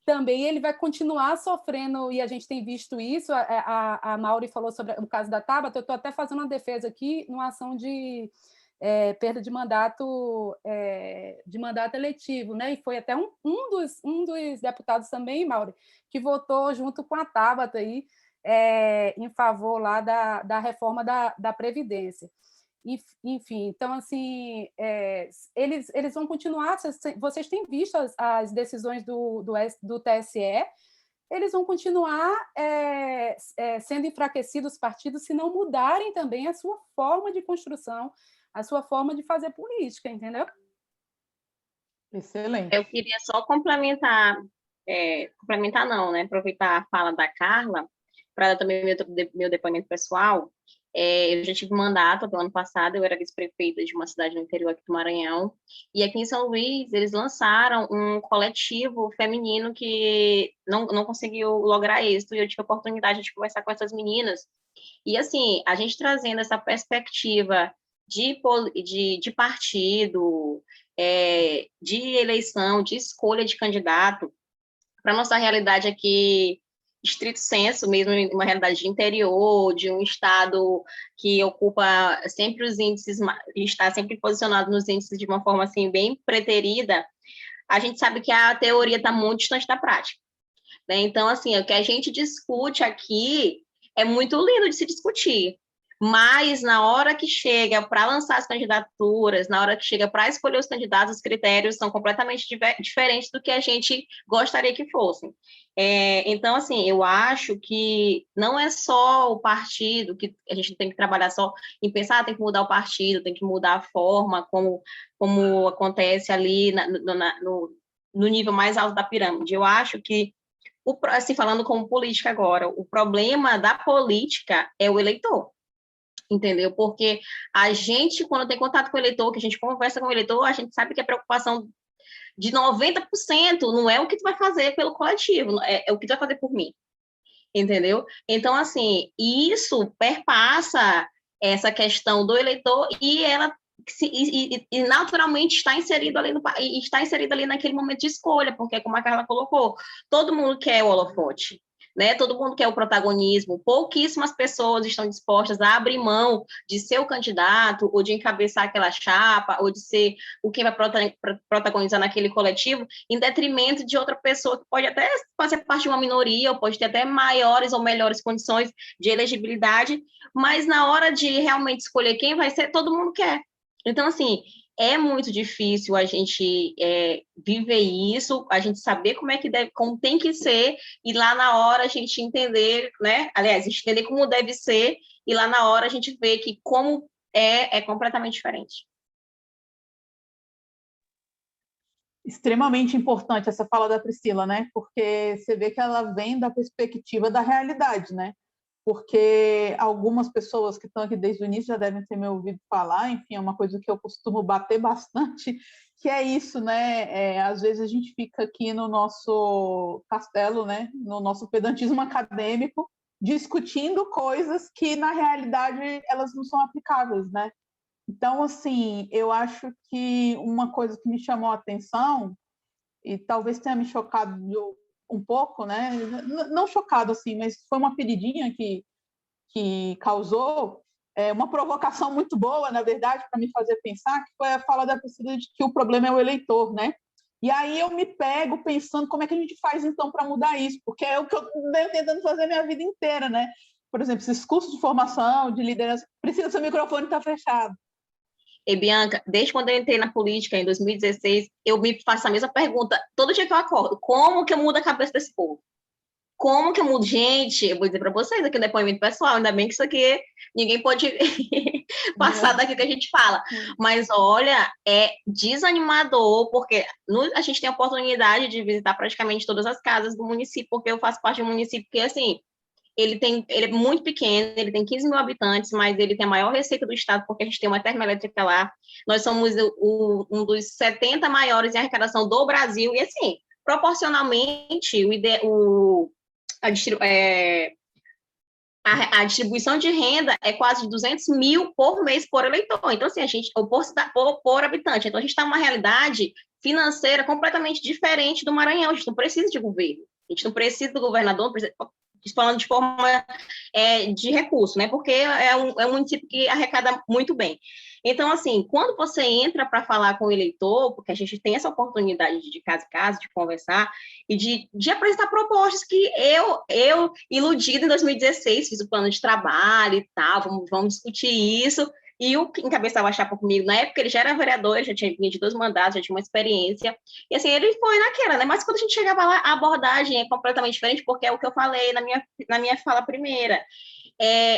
Speaker 9: também ele vai continuar sofrendo, e a gente tem visto isso. A Mauri falou sobre o caso da Tabata, eu estou até fazendo uma defesa aqui, numa ação de perda de mandato eletivo, né? E foi até um dos deputados também, Mauri, que votou junto com a Tabata aí, em favor lá da reforma da Previdência. Enfim, então, assim, eles vão continuar, vocês têm visto as decisões do TSE, eles vão continuar sendo enfraquecidos os partidos se não mudarem também a sua forma de construção, a sua forma de fazer política, entendeu?
Speaker 1: Excelente.
Speaker 10: Eu queria só complementar não, né? Aproveitar a fala da Carla, para dar também meu depoimento pessoal. Eu já tive mandato do ano passado, eu era vice-prefeita de uma cidade no interior aqui do Maranhão, e aqui em São Luís eles lançaram um coletivo feminino que não conseguiu lograr êxito, e eu tive a oportunidade de conversar com essas meninas, e assim, a gente trazendo essa perspectiva de partido, de eleição, de escolha de candidato, para a nossa realidade aqui, estrito senso, mesmo uma realidade de interior, de um estado que ocupa sempre os índices, está sempre posicionado nos índices de uma forma assim bem preterida, a gente sabe que a teoria está muito distante da prática, né? Então, assim, o que a gente discute aqui é muito lindo de se discutir, mas na hora que chega para lançar as candidaturas, na hora que chega para escolher os candidatos, os critérios são completamente diferentes do que a gente gostaria que fossem. Então, assim, eu acho que não é só o partido, que a gente tem que trabalhar só em pensar, tem que mudar o partido, tem que mudar a forma como acontece ali no nível mais alto da pirâmide. Eu acho que, assim, falando como política agora, o problema da política é o eleitor. Entendeu? Porque a gente, quando tem contato com o eleitor, que a gente conversa com o eleitor, a gente sabe que a preocupação de 90% não é o que tu vai fazer pelo coletivo, é o que tu vai fazer por mim, entendeu? Então, assim, isso perpassa essa questão do eleitor e ela naturalmente está inserido ali naquele momento de escolha, porque, como a Carla colocou, todo mundo quer o holofote, né? Todo mundo quer o protagonismo, pouquíssimas pessoas estão dispostas a abrir mão de ser o candidato, ou de encabeçar aquela chapa, ou de ser o quem vai protagonizar naquele coletivo, em detrimento de outra pessoa que pode até fazer parte de uma minoria, ou pode ter até maiores ou melhores condições de elegibilidade, mas na hora de realmente escolher quem vai ser, todo mundo quer. Então, assim, é muito difícil a gente viver isso, a gente saber como tem que ser, e lá na hora a gente entender, né? Aliás, a gente entender como deve ser, e lá na hora a gente vê que como é completamente diferente.
Speaker 1: Extremamente importante essa fala da Priscila, né? Porque você vê que ela vem da perspectiva da realidade, né? Porque algumas pessoas que estão aqui desde o início já devem ter me ouvido falar, enfim, é uma coisa que eu costumo bater bastante, que é isso, né? Às vezes a gente fica aqui no nosso castelo, né? No nosso pedantismo acadêmico, discutindo coisas que, na realidade, elas não são aplicáveis, né? Então, assim, eu acho que uma coisa que me chamou a atenção, e talvez tenha me chocado um pouco, né? Não chocado assim, mas foi uma feridinha que causou uma provocação muito boa, na verdade, para me fazer pensar, que foi a fala da Priscila de que o problema é o eleitor, né? E aí eu me pego pensando como é que a gente faz, então, para mudar isso, porque é o que eu venho tentando fazer a minha vida inteira, né? Por exemplo, esses cursos de formação, de liderança, Priscila, seu microfone está fechado.
Speaker 10: E, Bianca, desde quando eu entrei na política, em 2016, eu me faço a mesma pergunta, todo dia que eu acordo, como que eu mudo a cabeça desse povo? Como que eu mudo? Gente, eu vou dizer para vocês aqui um depoimento pessoal, ainda bem que isso aqui ninguém pode passar daqui que a gente fala, mas olha, é desanimador, porque a gente tem a oportunidade de visitar praticamente todas as casas do município, porque eu faço parte de um município que, assim, ele é muito pequeno, ele tem 15 mil habitantes, mas ele tem a maior receita do estado, porque a gente tem uma termoelétrica lá. Nós somos um dos 70 maiores em arrecadação do Brasil, e assim, proporcionalmente, a distribuição de renda é quase de 200 mil por mês por eleitor. Então, assim, por habitante. Então, a gente está numa realidade financeira completamente diferente do Maranhão. A gente não precisa de governo. A gente não precisa do governador, falando de forma de recurso, né? Porque é um município que arrecada muito bem. Então, assim, quando você entra para falar com o eleitor, porque a gente tem essa oportunidade de casa em casa, de conversar e de apresentar propostas que eu iludida em 2016, fiz o plano de trabalho e tal, vamos discutir isso. E o que encabeçava a chapa comigo, na época ele já era vereador, já tinha de 2 mandatos, já tinha uma experiência, e assim, ele foi naquela, né? Mas quando a gente chegava lá, a abordagem é completamente diferente, porque é o que eu falei na minha fala primeira.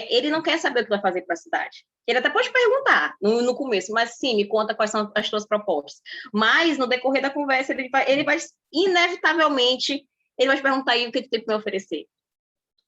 Speaker 10: Ele não quer saber o que vai fazer para a cidade. Ele até pode perguntar no começo, mas sim, me conta quais são as suas propostas. Mas, no decorrer da conversa, ele vai inevitavelmente, ele vai te perguntar aí o que tu tem para me oferecer.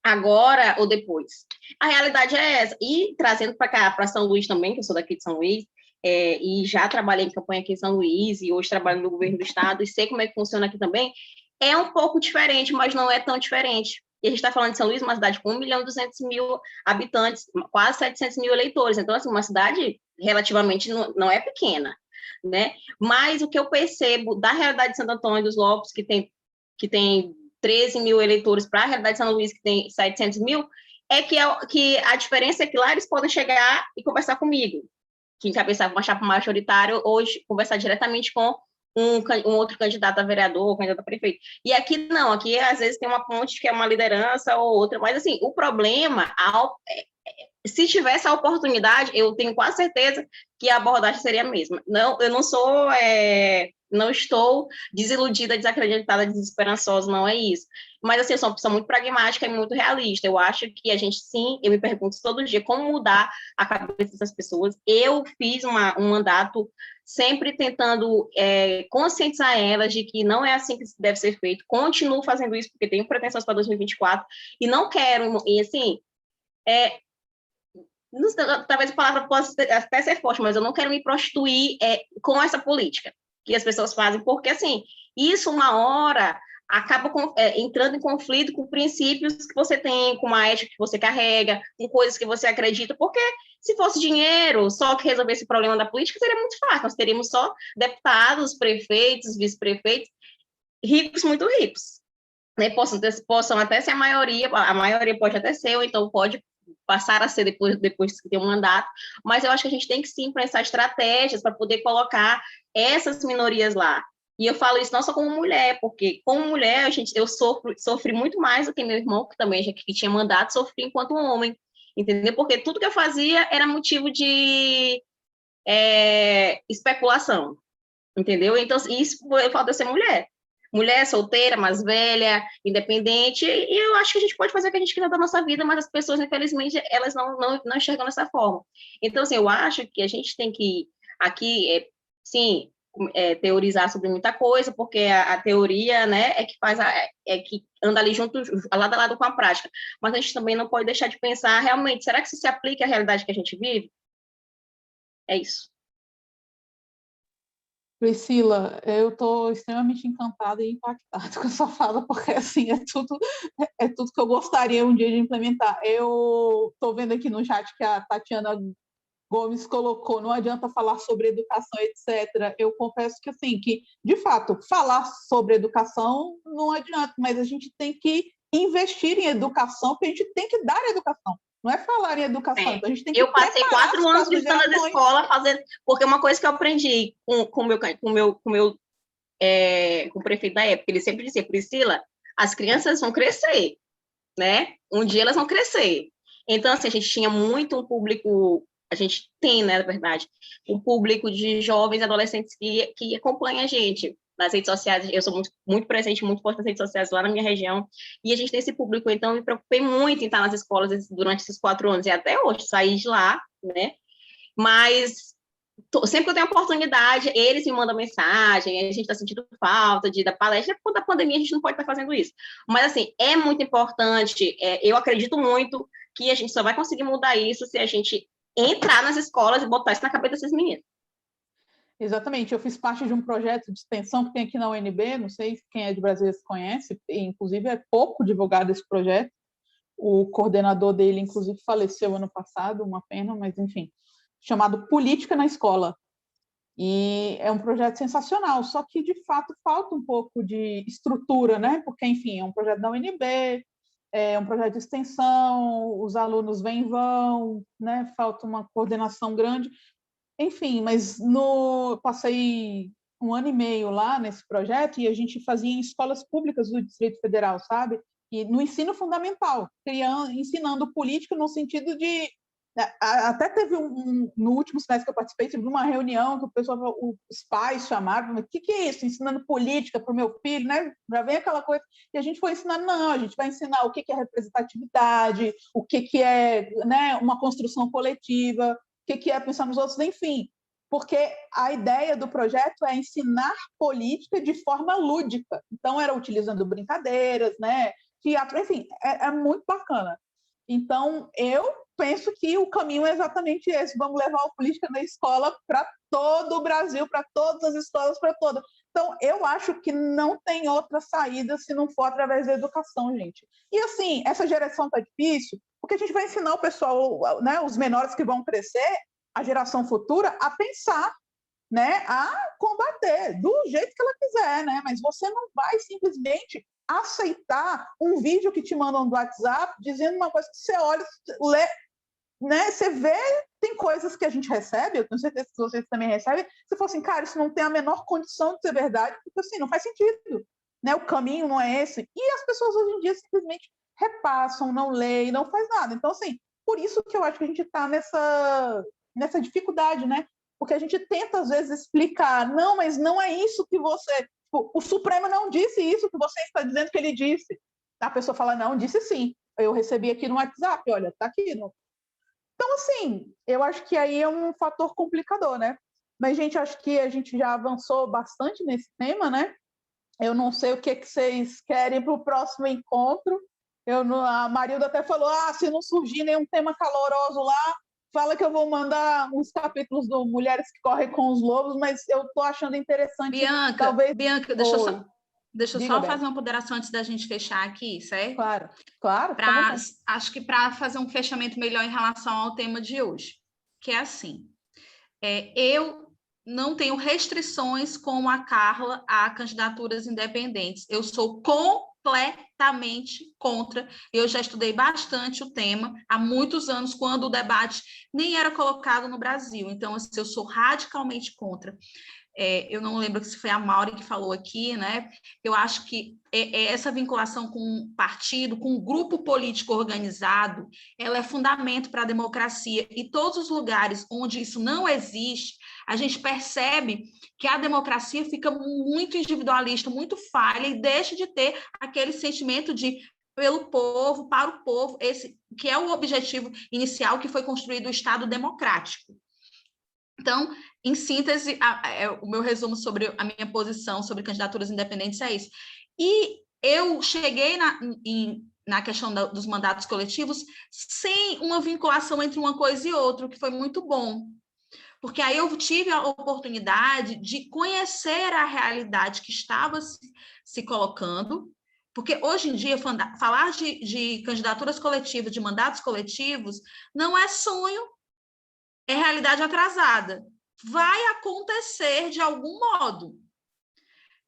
Speaker 10: Agora ou depois. A realidade é essa. E trazendo para cá, para São Luís também, que eu sou daqui de São Luís, e já trabalhei em campanha aqui em São Luís, e hoje trabalho no governo do estado, e sei como é que funciona aqui também, é um pouco diferente, mas não é tão diferente. E a gente está falando de São Luís, uma cidade com 1.200.000 habitantes, quase 700 mil eleitores. Então, assim, uma cidade relativamente não é pequena, né? Mas o que eu percebo da realidade de Santo Antônio dos Lopes, que tem 13 mil eleitores, para a realidade de São Luís, que tem 700 mil, é que a diferença é que lá eles podem chegar e conversar comigo, que encabeçava uma chapa majoritária, hoje conversar diretamente com um outro candidato a vereador, candidato a prefeito. E aqui não, aqui às vezes tem uma ponte que é uma liderança ou outra, mas assim, o problema, se tivesse a oportunidade, eu tenho quase certeza que a abordagem seria a mesma. Não, eu não estou desiludida, desacreditada, desesperançosa, não é isso. Mas, assim, eu sou uma pessoa muito pragmática e muito realista. Eu acho que a gente, sim, eu me pergunto todo dia como mudar a cabeça dessas pessoas. Eu fiz um mandato sempre tentando conscientizar elas de que não é assim que deve ser feito. Continuo fazendo isso porque tenho pretensões para 2024 e não quero, e assim, talvez a palavra possa até ser forte, mas eu não quero me prostituir com essa política que as pessoas fazem, porque, assim, isso uma hora acaba entrando em conflito com princípios que você tem, com a ética que você carrega, com coisas que você acredita, porque se fosse dinheiro só que resolvesse o problema da política, seria muito fácil, nós teríamos só deputados, prefeitos, vice-prefeitos, ricos, muito ricos, né? Possam até ser a maioria pode até ser, ou então pode passar a ser depois que tem um mandato, mas eu acho que a gente tem que sim pensar estratégias para poder colocar essas minorias lá. E eu falo isso não só como mulher, porque como mulher eu sofri muito mais do que meu irmão, que também que tinha mandato, sofri enquanto homem, entendeu? Porque tudo que eu fazia era motivo de especulação, entendeu? Então, isso eu falo de eu ser mulher. Mulher, solteira, mais velha, independente, e eu acho que a gente pode fazer o que a gente quiser da nossa vida, mas as pessoas, infelizmente, elas não enxergam dessa forma. Então, assim, eu acho que a gente tem que, aqui, sim, teorizar sobre muita coisa, porque a teoria, né, que anda ali junto, lado a lado com a prática, mas a gente também não pode deixar de pensar, realmente, será que isso se aplica à realidade que a gente vive? É isso.
Speaker 1: Priscila, eu estou extremamente encantada e impactada com a sua fala, porque assim, é tudo que eu gostaria um dia de implementar. Eu estou vendo aqui no chat que a Tatiana Gomes colocou, não adianta falar sobre educação, etc. Eu confesso que, assim, que, de fato, falar sobre educação não adianta, mas a gente tem que investir em educação, porque a gente tem que dar educação. Não é falar em educação, então a gente tem que
Speaker 10: eu passei 4 anos visitando as escolas, porque uma coisa que eu aprendi com o prefeito da época, ele sempre dizia, Priscila, as crianças vão crescer, né? Um dia elas vão crescer. Então, assim, a gente tinha muito um público, a gente tem, né, na verdade, um público de jovens e adolescentes que acompanha a gente nas redes sociais. Eu sou muito presente, muito forte nas redes sociais lá na minha região, e a gente tem esse público, então eu me preocupei muito em estar nas escolas durante esses 4 anos, e até hoje, saí de lá, né, mas sempre que eu tenho oportunidade, eles me mandam mensagem, a gente está sentindo falta da palestra, por conta da pandemia a gente não pode estar fazendo isso. Mas, assim, é muito importante, eu acredito muito que a gente só vai conseguir mudar isso se a gente entrar nas escolas e botar isso na cabeça desses meninos.
Speaker 1: Exatamente, eu fiz parte de um projeto de extensão que tem aqui na UNB, não sei se quem é de Brasília se conhece, inclusive é pouco divulgado esse projeto, o coordenador dele, inclusive, faleceu ano passado, uma pena, mas enfim, chamado Política na Escola, e é um projeto sensacional, só que, de fato, falta um pouco de estrutura, né? Porque, enfim, é um projeto da UNB, é um projeto de extensão, os alunos vêm e vão, né? Falta uma coordenação grande, enfim, mas passei 1 ano e meio lá nesse projeto e a gente fazia em escolas públicas do Distrito Federal, sabe? E no ensino fundamental, ensinando política no sentido de... Até teve no último semestre que eu participei, tive uma reunião que o pessoal, os pais chamaram, o que é isso? Ensinando política para o meu filho, né? Já vem aquela coisa, e a gente foi ensinando, não, a gente vai ensinar o que é representatividade, o que é, né, uma construção coletiva, o que é pensar nos outros, enfim, porque a ideia do projeto é ensinar política de forma lúdica, então era utilizando brincadeiras, né, teatro, enfim, é muito bacana. Então, eu penso que o caminho é exatamente esse, vamos levar a política na escola para todo o Brasil, para todas as escolas, para todas. Então, eu acho que não tem outra saída se não for através da educação, gente. E, assim, essa geração está difícil, porque a gente vai ensinar o pessoal, né, os menores que vão crescer, a geração futura, a pensar, né, a combater do jeito que ela quiser, né? Mas você não vai simplesmente aceitar um vídeo que te mandam do WhatsApp dizendo uma coisa que você olha, lê, né? Você vê, tem coisas que a gente recebe, eu tenho certeza que vocês também recebem, você fala assim, cara, isso não tem a menor condição de ser verdade, porque assim, não faz sentido, né? O caminho não é esse. E as pessoas hoje em dia simplesmente repassam, não leem, não faz nada. Então, assim, por isso que eu acho que a gente está nessa dificuldade, né? Porque a gente tenta, às vezes, explicar, não, mas não é isso que você... O Supremo não disse isso que você está dizendo que ele disse. A pessoa fala, não, disse sim. Eu recebi aqui no WhatsApp, olha, está aqui. Então, assim, eu acho que aí é um fator complicador, né? Mas, gente, acho que a gente já avançou bastante nesse tema, né? Eu não sei o que vocês querem para o próximo encontro. A Marilda até falou, se não surgir nenhum tema caloroso lá, fala que eu vou mandar uns capítulos do Mulheres que Correm com os Lobos, mas eu estou achando interessante.
Speaker 4: Bianca,
Speaker 1: talvez...
Speaker 4: Bianca, deixa eu só fazer uma ponderação antes da gente fechar aqui, certo?
Speaker 1: Claro.
Speaker 4: Acho que para fazer um fechamento melhor em relação ao tema de hoje, que é assim, eu não tenho restrições como a Carla a candidaturas independentes. Eu sou completamente contra. Eu já estudei bastante o tema há muitos anos, quando o debate nem era colocado no Brasil. Então, assim, eu sou radicalmente contra. Eu não lembro se foi a Mauri que falou aqui, né? Eu acho que essa vinculação com um partido, com um grupo político organizado, ela é fundamento para a democracia. E todos os lugares onde isso não existe, a gente percebe que a democracia fica muito individualista, muito falha, e deixa de ter aquele sentimento de pelo povo, para o povo, esse que é o objetivo inicial que foi construído o Estado democrático. Então, em síntese, o meu resumo sobre a minha posição sobre candidaturas independentes é isso. E eu cheguei na questão dos mandatos coletivos sem uma vinculação entre uma coisa e outra, o que foi muito bom. Porque aí eu tive a oportunidade de conhecer a realidade que estava se colocando, porque hoje em dia falar de candidaturas coletivas, de mandatos coletivos, não é sonho, é realidade atrasada. Vai acontecer de algum modo.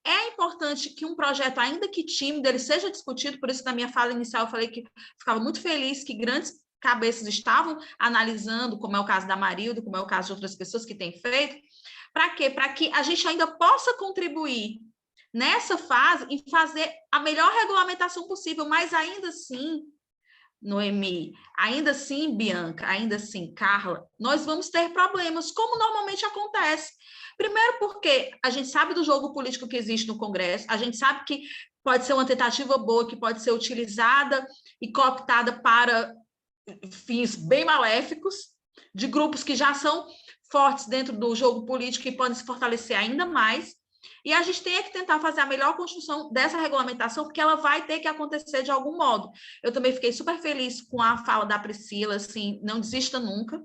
Speaker 4: É importante que um projeto, ainda que tímido, ele seja discutido, por isso na minha fala inicial eu falei que ficava muito feliz que grandes cabeças estavam analisando, como é o caso da Marilda, como é o caso de outras pessoas que têm feito. Para quê? Para que a gente ainda possa contribuir nessa fase e fazer a melhor regulamentação possível, mas ainda assim, Noemi, ainda assim, Bianca, ainda assim, Carla, nós vamos ter problemas, como normalmente acontece. Primeiro porque a gente sabe do jogo político que existe no Congresso, a gente sabe que pode ser uma tentativa boa, que pode ser utilizada e cooptada para fins bem maléficos, de grupos que já são fortes dentro do jogo político que podem se fortalecer ainda mais. E a gente tem que tentar fazer a melhor construção dessa regulamentação, porque ela vai ter que acontecer de algum modo. Eu também fiquei super feliz com a fala da Priscila, assim, não desista nunca.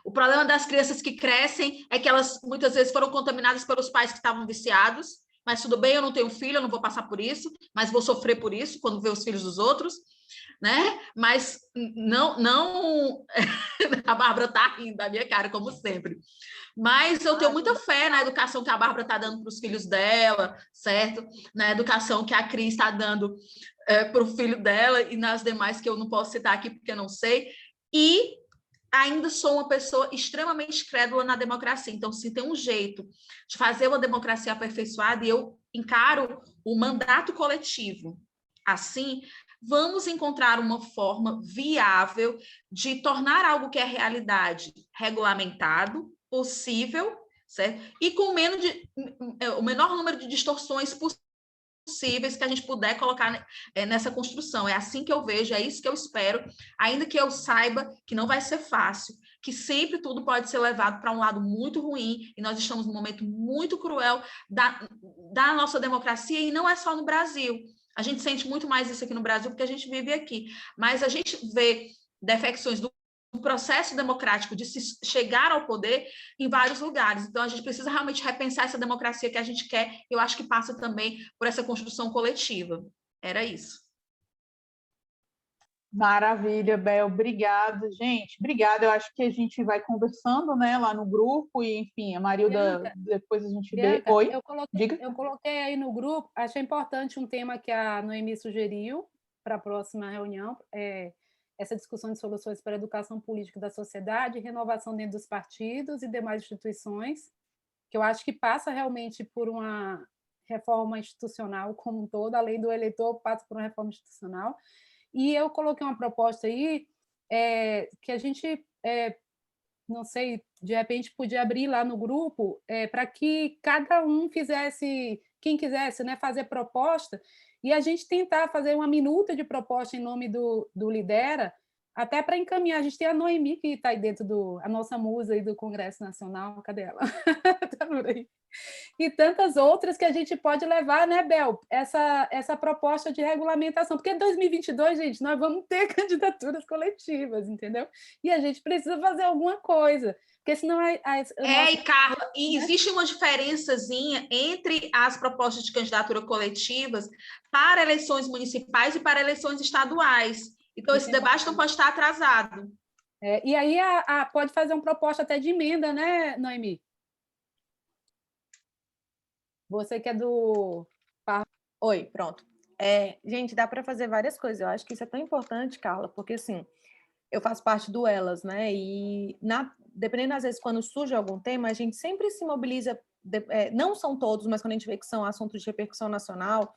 Speaker 4: O problema das crianças que crescem é que elas muitas vezes foram contaminadas pelos pais que estavam viciados, mas tudo bem, eu não tenho filho, eu não vou passar por isso, mas vou sofrer por isso quando ver os filhos dos outros, né? Mas não... A Bárbara está rindo da minha cara, como sempre. Mas eu tenho muita fé na educação que a Bárbara está dando para os filhos dela, certo? Na educação que a Cris está dando para o filho dela e nas demais que eu não posso citar aqui porque eu não sei. E ainda sou uma pessoa extremamente crédula na democracia. Então, se tem um jeito de fazer uma democracia aperfeiçoada, e eu encaro o mandato coletivo assim, vamos encontrar uma forma viável de tornar algo que é realidade regulamentado, possível, certo? E com o menor número de distorções possíveis que a gente puder colocar nessa construção. É assim que eu vejo, é isso que eu espero, ainda que eu saiba que não vai ser fácil, que sempre tudo pode ser levado para um lado muito ruim, e nós estamos num momento muito cruel da nossa democracia, e não é só no Brasil. A gente sente muito mais isso aqui no Brasil, porque a gente vive aqui. Mas a gente vê defecções do processo democrático de se chegar ao poder em vários lugares. Então, a gente precisa realmente repensar essa democracia que a gente quer. Eu acho que passa também por essa construção coletiva. Era isso.
Speaker 1: Maravilha, Bel. Obrigada, gente. Obrigada. Eu acho que a gente vai conversando, né, lá no grupo e, enfim, a Marilda,
Speaker 9: Bianca,
Speaker 1: depois a gente
Speaker 9: Bianca,
Speaker 1: vê. Oi,
Speaker 9: eu coloquei aí no grupo, achei importante um tema que a Noemi sugeriu para a próxima reunião, essa discussão de soluções para a educação política da sociedade, renovação dentro dos partidos e demais instituições, que eu acho que passa realmente por uma reforma institucional como um todo, além do eleitor, passa por uma reforma institucional. E eu coloquei uma proposta aí que a gente, não sei, de repente podia abrir lá no grupo para que cada um fizesse, quem quisesse, né, fazer proposta, e a gente tentar fazer uma minuta de proposta em nome do Lidera, até para encaminhar. A gente tem a Noemi, que está aí dentro a nossa musa aí do Congresso Nacional, cadê ela? Tá por aí. E tantas outras que a gente pode levar, né, Bel? Essa proposta de regulamentação. Porque em 2022, gente, nós vamos ter candidaturas coletivas, entendeu? E a gente precisa fazer alguma coisa. Porque senão...
Speaker 4: E Carla, e existe uma diferençazinha entre as propostas de candidatura coletivas para eleições municipais e para eleições estaduais. Então, esse debate não pode estar atrasado.
Speaker 9: E aí pode fazer uma proposta até de emenda, né, Noemi? Você que é do...
Speaker 6: Oi, pronto. Gente, dá para fazer várias coisas. Eu acho que isso é tão importante, Carla, porque, assim, eu faço parte do Elas, né? E, dependendo, às vezes, quando surge algum tema, a gente sempre se mobiliza, não são todos, mas quando a gente vê que são assuntos de repercussão nacional,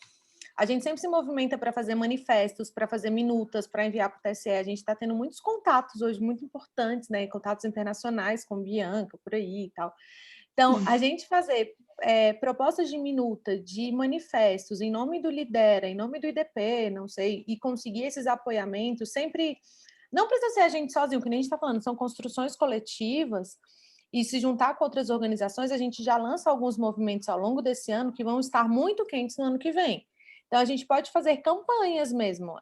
Speaker 6: a gente sempre se movimenta para fazer manifestos, para fazer minutas, para enviar para o TSE. A gente está tendo muitos contatos hoje, muito importantes, né? Contatos internacionais, com Bianca, por aí e tal. Então, a gente fazer propostas de minuta, de manifestos, em nome do Lidera, em nome do IDP, não sei, e conseguir esses apoiamentos, sempre... Não precisa ser a gente sozinho, que nem a gente está falando, são construções coletivas, e se juntar com outras organizações, a gente já lança alguns movimentos ao longo desse ano que vão estar muito quentes no ano que vem. Então, a gente pode fazer campanhas mesmo.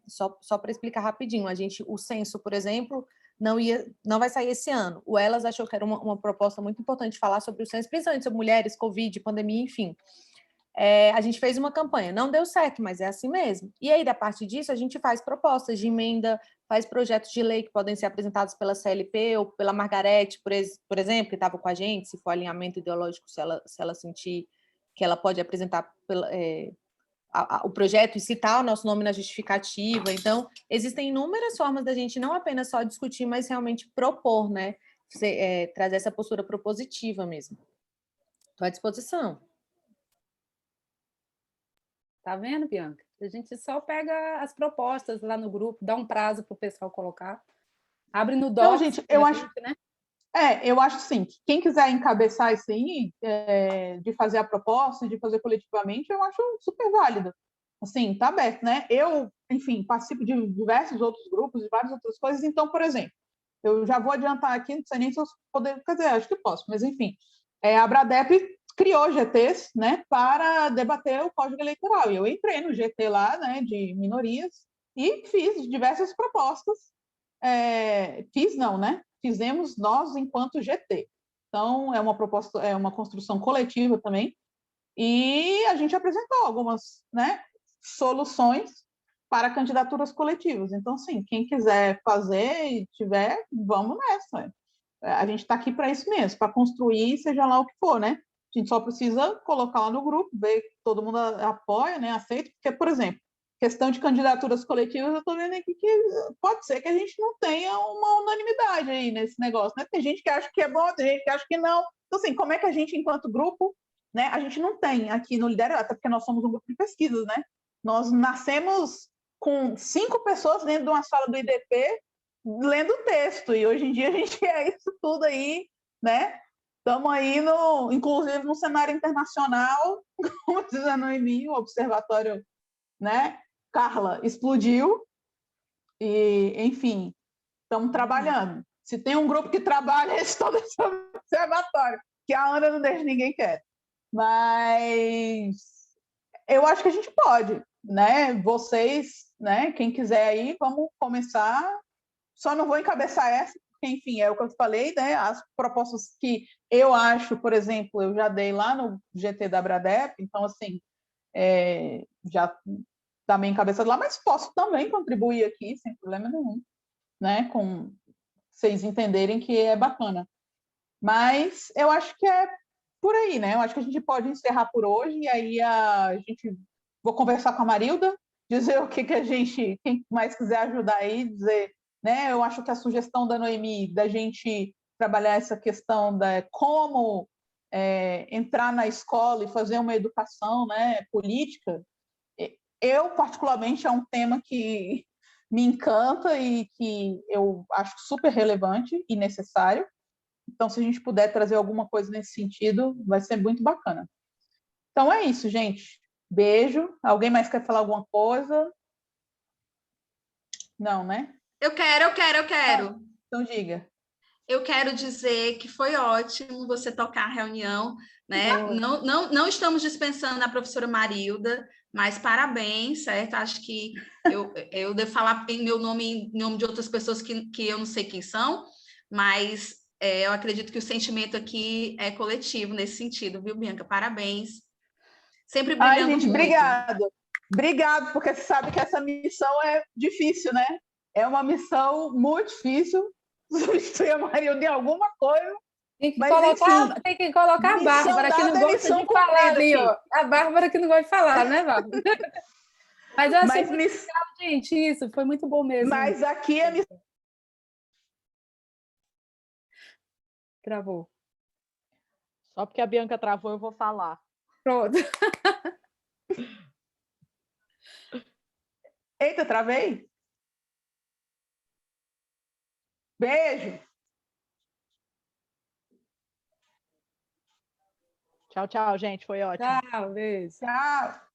Speaker 6: Só para explicar rapidinho, o censo, por exemplo, não vai sair esse ano. O Elas achou que era uma proposta muito importante falar sobre o censo, principalmente sobre mulheres, Covid, pandemia, enfim. A gente fez uma campanha, não deu certo, mas é assim mesmo. E aí, da parte disso, a gente faz propostas de emenda, faz projetos de lei que podem ser apresentados pela CLP ou pela Margarete, por exemplo, que estava com a gente, se for alinhamento ideológico, se ela sentir que ela pode apresentar o projeto e citar o nosso nome na justificativa. Então, existem inúmeras formas da gente não apenas só discutir, mas realmente propor, né? Trazer essa postura propositiva mesmo. Estou à disposição.
Speaker 9: Tá vendo, Bianca? A gente só pega as propostas lá no grupo, dá um prazo para o pessoal colocar. Abre no Docs.
Speaker 1: Então, gente, eu acho... né? Eu acho sim, que quem quiser encabeçar isso aí, de fazer a proposta, de fazer coletivamente, eu acho super válido. Assim, tá aberto, né? Eu, enfim, participo de diversos outros grupos, de várias outras coisas. Então, por exemplo, eu já vou adiantar aqui, não sei nem se eu poder, quer dizer, acho que posso, mas enfim, a Abradep criou GTs, né, para debater o Código Eleitoral, e eu entrei no GT lá, né, de minorias, e fiz diversas propostas, fiz não, né, fizemos nós enquanto GT, então é uma proposta, é uma construção coletiva também, e a gente apresentou algumas, né, soluções para candidaturas coletivas. Então, sim, quem quiser fazer e tiver, vamos nessa. A gente está aqui para isso mesmo, para construir, seja lá o que for, né? A gente só precisa colocar lá no grupo, ver que todo mundo apoia, né, aceita, porque, por exemplo, questão de candidaturas coletivas, eu estou vendo aqui que pode ser que a gente não tenha uma unanimidade aí nesse negócio, né? Tem gente que acha que é bom, tem gente que acha que não. Então, assim, como é que a gente, enquanto grupo, né, a gente não tem aqui no Liderado, até porque nós somos um grupo de pesquisas, né? Nós nascemos com 5 pessoas dentro de uma sala do IDP lendo texto, e hoje em dia a gente é isso tudo aí, né? Estamos aí, inclusive, no cenário internacional, como diz a Noemi, o observatório, né? Carla, explodiu, e, enfim, estamos trabalhando. Se tem um grupo que trabalha, é todo esse observatório, que a Ana não deixa ninguém quieto. Mas eu acho que a gente pode, né? Vocês, né? Quem quiser aí, vamos começar. Só não vou encabeçar essa, porque, enfim, é o que eu falei, né? As propostas que eu acho, por exemplo, eu já dei lá no GT da Abradep, então, assim, já está meio encabeçado lá, mas posso também contribuir aqui, sem problema nenhum, né? Com vocês entenderem que é bacana. Mas eu acho que é por aí, né? Eu acho que a gente pode encerrar por hoje, e aí vou conversar com a Marilda, dizer o que a gente, quem mais quiser ajudar aí, dizer, né? Eu acho que a sugestão da Noemi, da gente trabalhar essa questão da como entrar na escola e fazer uma educação, né, política, eu, particularmente, é um tema que me encanta e que eu acho super relevante e necessário. Então, se a gente puder trazer alguma coisa nesse sentido, vai ser muito bacana. Então, é isso, gente. Beijo. Alguém mais quer falar alguma coisa? Não, né?
Speaker 4: Eu quero.
Speaker 1: Então, diga.
Speaker 4: Eu quero dizer que foi ótimo você tocar a reunião, né? Não estamos dispensando a professora Marilda, mas parabéns, certo? Acho que eu devo falar em meu nome, em nome de outras pessoas que eu não sei quem são, mas eu acredito que o sentimento aqui é coletivo nesse sentido, viu, Bianca? Parabéns. Sempre brilhando
Speaker 1: gente,
Speaker 4: muito.
Speaker 1: Obrigado, porque você sabe que essa missão é difícil, né? É uma missão muito difícil, substituir a Marilda em alguma coisa.
Speaker 9: Tem que colocar a Bárbara, que não gosta de falar ali, ó. A Bárbara que não gosta de falar, né, Bárbara? Mas eu achei muito legal, gente, isso. Foi muito bom mesmo.
Speaker 1: Mas aqui é...
Speaker 9: Travou.
Speaker 11: Só porque a Bianca travou, eu vou falar.
Speaker 9: Pronto.
Speaker 1: Eita, travei? Beijo.
Speaker 11: Tchau, gente. Foi ótimo.
Speaker 9: Tchau, beijo.
Speaker 1: Tchau.